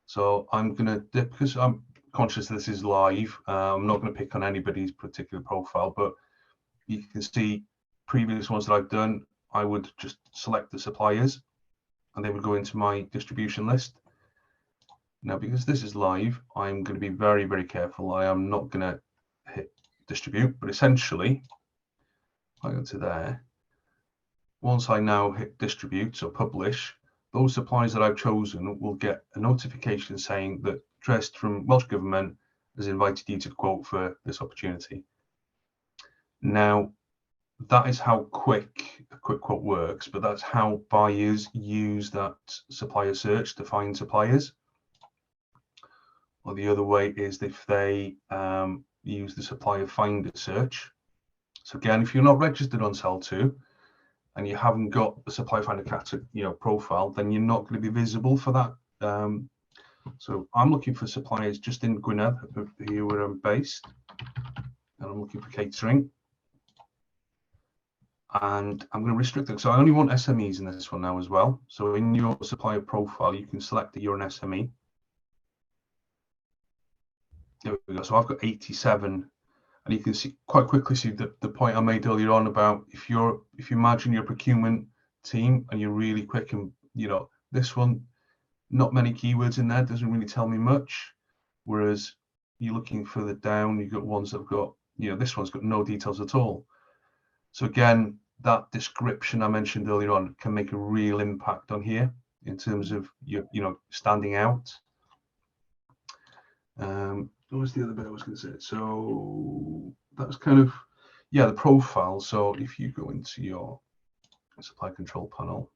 So I'm going to dip, because I'm conscious this is live. I'm not going to pick on anybody's particular profile, but you can see previous ones that I've done. I would just select the suppliers and they would go into my distribution list. Now, because this is live, I'm going to be very, very careful. I am not going to hit distribute, but essentially, I go to there. Once I now hit distribute or publish, those suppliers that I've chosen will get a notification saying that Trust from Welsh Government has invited you to quote for this opportunity. Now, that is how quick a quick quote works, but that's how buyers use that supplier search to find suppliers. Or the other way is if they use the supplier finder search. So again, if you're not registered on Sell2 and you haven't got the supplier finder category, profile, then you're not going to be visible for that. So I'm looking for suppliers just in Gwynedd, here where I'm based, and I'm looking for catering. And I'm going to restrict it. So I only want SMEs in this one now as well. So in your supplier profile, you can select that you're an SME. There we go. So I've got 87, and you can see quite quickly see the point I made earlier on about if you imagine your procurement team and you're really quick, and this one, not many keywords in there, doesn't really tell me much. Whereas you're looking further down, you've got ones that have got, this one's got no details at all. So again, that description I mentioned earlier on can make a real impact on here in terms of standing out. What was the other bit I was going to say? So that was kind of, the profile. So if you go into your supply control panel,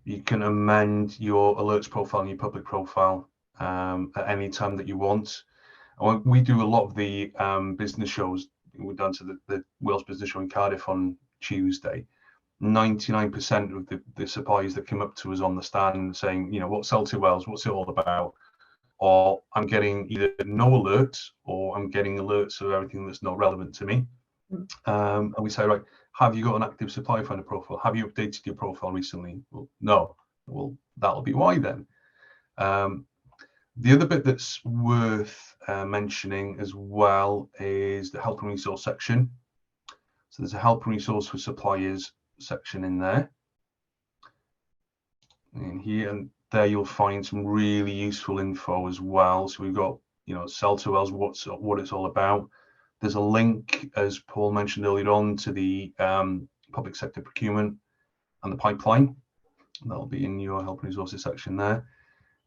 you can amend your alerts profile and your public profile at any time that you want. And we do a lot of the business shows. We're down to the Wales Business Show in Cardiff on Tuesday. 99% of the suppliers that come up to us on the stand saying, what Sell2 Wales, what's it all about? Or I'm getting either no alerts or I'm getting alerts of everything that's not relevant to me. And we say, right, have you got an active supplier finder profile? Have you updated your profile recently? Well, no. Well, that'll be why then. The other bit that's worth mentioning as well is the help and resource section. So there's a help and resource for suppliers section in there. And here and there you'll find some really useful info as well. So we've got, Sell2 Wales, what it's all about. There's a link, as Paul mentioned earlier on, to the public sector procurement and the pipeline. That'll be in your help and resources section there.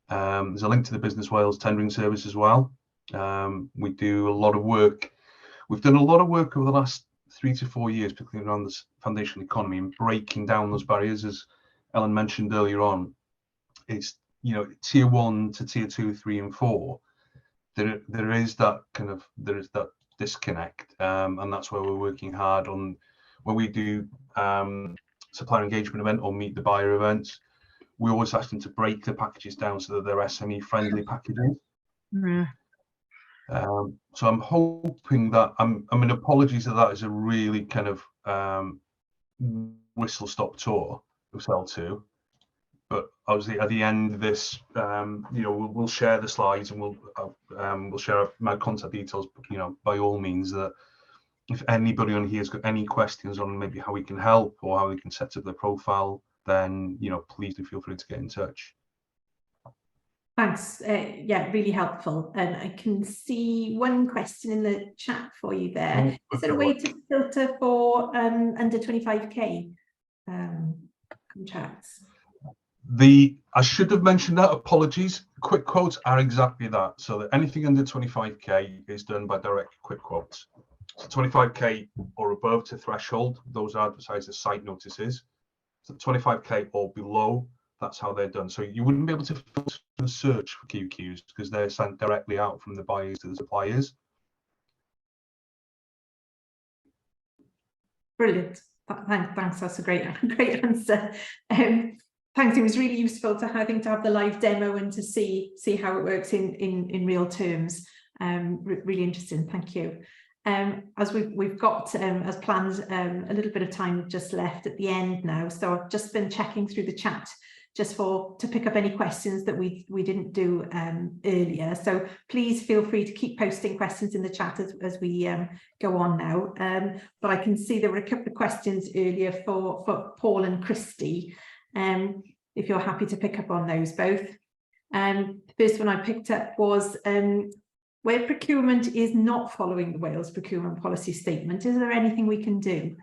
There's a link to the Business Wales tendering service as well. We do a lot of work. We've done a lot of work over the last 3 to 4 years, particularly around this foundational economy and breaking down those barriers. As Ellen mentioned earlier on, it's tier 1 to tier 2, 3, and 4. There is that disconnect, and that's where we're working hard on when we do supplier engagement event or meet the buyer events. We always ask them to break the packages down so that they're SME friendly packages. So I'm hoping that apologies that is a really kind of whistle stop tour of Sell2, but obviously at the end of this, we'll share the slides and we'll share my contact details. By all means, that if anybody on here has got any questions on maybe how we can help or how we can set up their profile, then please do feel free to get in touch.
Thanks. Really helpful. And I can see one question in the chat for you there. Is there a way to filter for under 25k contracts?
I should have mentioned that. Apologies. Quick quotes are exactly that. So that anything under 25k is done by direct quick quotes. So 25k or above to threshold, those are advertised as site notices. So 25k or below, that's how they're done. So you wouldn't be able to filter and search for QQs because they're sent directly out from the buyers to the suppliers.
Brilliant. Thanks. That's a great answer. Thanks. It was really useful to have the live demo and to see how it works in real terms. Really interesting. Thank you. as we've got as planned a little bit of time just left at the end now, so I've just been checking through the chat just to pick up any questions that we didn't do earlier. So please feel free to keep posting questions in the chat as we go on now. But I can see there were a couple of questions earlier for Paul and Christy. If you're happy to pick up on those both. The first one I picked up was where procurement is not following the Wales procurement policy statement, is there anything we can do?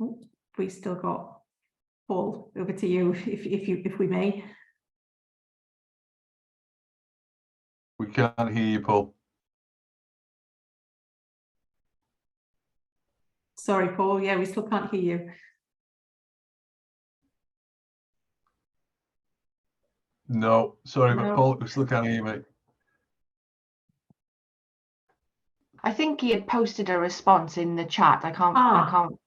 Oh, we still got Paul, over to you if we may.
We can't hear you, Paul.
Sorry, Paul. Yeah, we still can't hear you.
No, sorry,
No.
but Paul, we still can't hear you, mate.
I think he had posted a response in the chat. I can't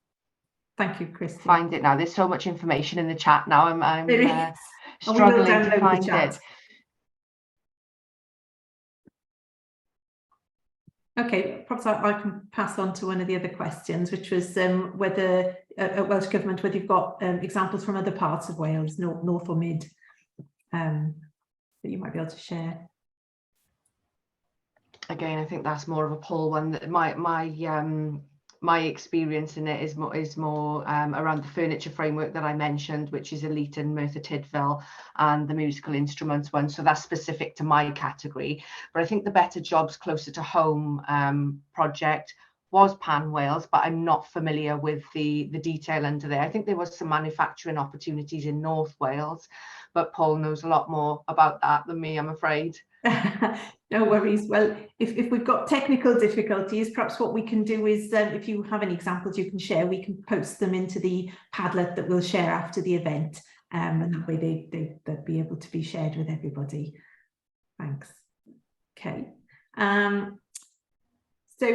Thank you, Christy.
find it now. There's so much information in the chat now. I'm
And we will
struggling to
download the
find
chat.
it.
Okay, perhaps I can pass on to one of the other questions, which was whether at Welsh Government, whether you've got examples from other parts of Wales, north or mid, that you might be able to share.
Again, I think that's more of a Paul one. That my experience in it is more around the furniture framework that I mentioned, which is Elite and Merthyr Tydfil, and the musical instruments one. So that's specific to my category. But I think the Better Jobs Closer to Home project was Pan Wales, but I'm not familiar with the detail under there. I think there was some manufacturing opportunities in North Wales, but Paul knows a lot more about that than me, I'm afraid.
No worries. Well, if we've got technical difficulties, perhaps what we can do is if you have any examples you can share, we can post them into the Padlet that we'll share after the event, and that way they'll be able to be shared with everybody. Thanks. Okay. So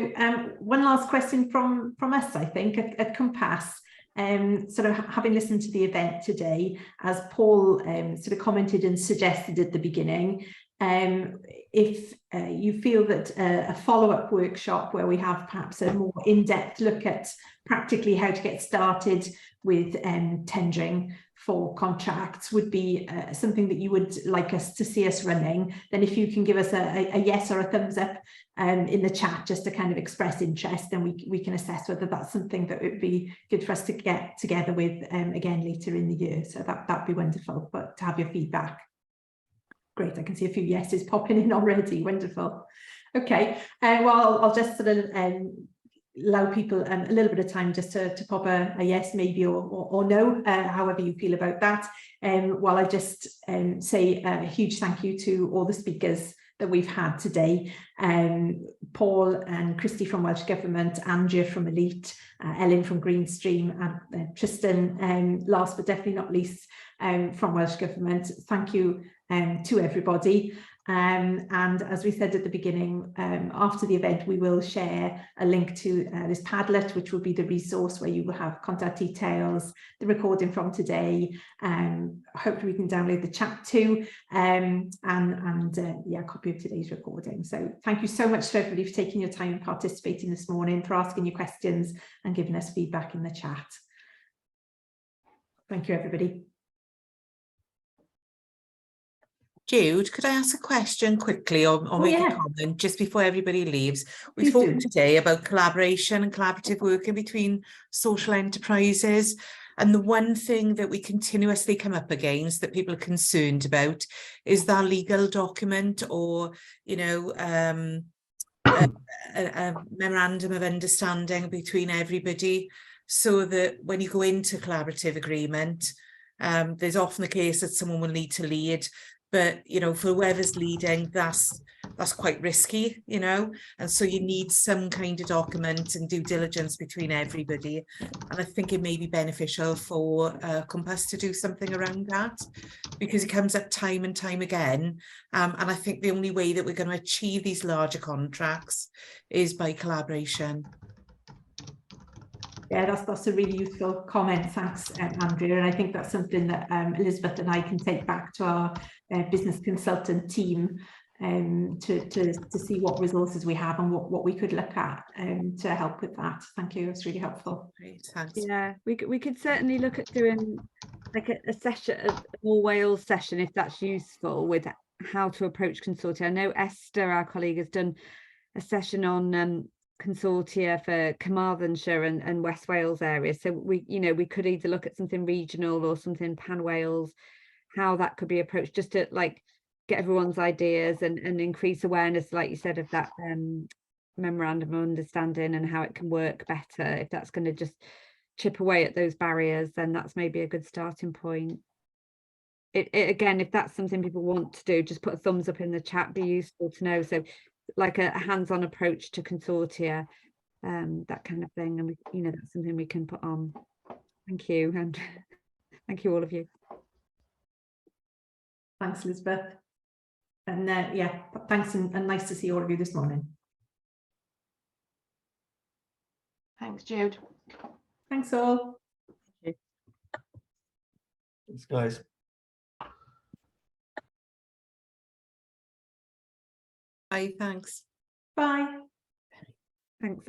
one last question from us, I think, at Compass. Sort of having listened to the event today, as Paul sort of commented and suggested at the beginning, if you feel that a follow-up workshop where we have perhaps a more in-depth look at practically how to get started with tendering for contracts would be something that you would like us to see us running, then if you can give us a yes or a thumbs up in the chat just to kind of express interest, then we can assess whether that's something that would be good for us to get together with again later in the year. So that'd be wonderful, but to have your feedback. Great, I can see a few yeses popping in already. Wonderful. Okay, well, I'll just sort of allow people a little bit of time just to pop a yes maybe or no, however you feel about that. While I just say a huge thank you to all the speakers that we've had today, Paul and Christy from Welsh Government, Andrea from Elite, Ellen from Greenstream, and Tristan, last but definitely not least, from Welsh Government. Thank you to everybody. And as we said at the beginning, after the event, we will share a link to this Padlet, which will be the resource where you will have contact details, the recording from today. Hopefully we can download the chat too, and yeah, a copy of today's recording. So thank you so much to everybody for taking your time and participating this morning, for asking your questions and giving us feedback in the chat. Thank you, everybody.
Jude, could I ask a question quickly or make a comment just before everybody leaves? We've spoken today about collaboration and collaborative working between social enterprises. And the one thing that we continuously come up against that people are concerned about is that legal document or, you know, a memorandum of understanding between everybody, so that when you go into collaborative agreement, there's often the case that someone will need to lead. But, you know, for whoever's leading, that's quite risky, you know, and so you need some kind of document and due diligence between everybody. And I think it may be beneficial for Compass to do something around that, because it comes up time and time again. And I think the only way that we're going to achieve these larger contracts is by collaboration.
Yeah, that's a really useful comment. Thanks, Andrea. And I think that's something that Elizabeth and I can take back to our business consultant team to see what resources we have and what we could look at to help with that. Thank you. It's really helpful.
Great, thanks.
Yeah, we could certainly look at doing like a session, a All Wales session, if that's useful, with how to approach consortia. I know Esther, our colleague, has done a session on consortia for Carmarthenshire and West Wales areas. So we could either look at something regional or something pan Wales, how that could be approached, just to like get everyone's ideas and increase awareness, like you said, of that memorandum of understanding and how it can work better. If that's going to just chip away at those barriers, then that's maybe a good starting point. It again, if that's something people want to do, just put a thumbs up in the chat, be useful to know. So like a hands-on approach to consortia, that kind of thing, and that's something we can put on. Thank you, and thank you all of you.
Thanks, Elizabeth. And yeah, thanks, and nice to see all of you this morning.
Thanks, Jude.
Thanks all.
Thanks, guys.
Bye, thanks.
Bye.
Thanks.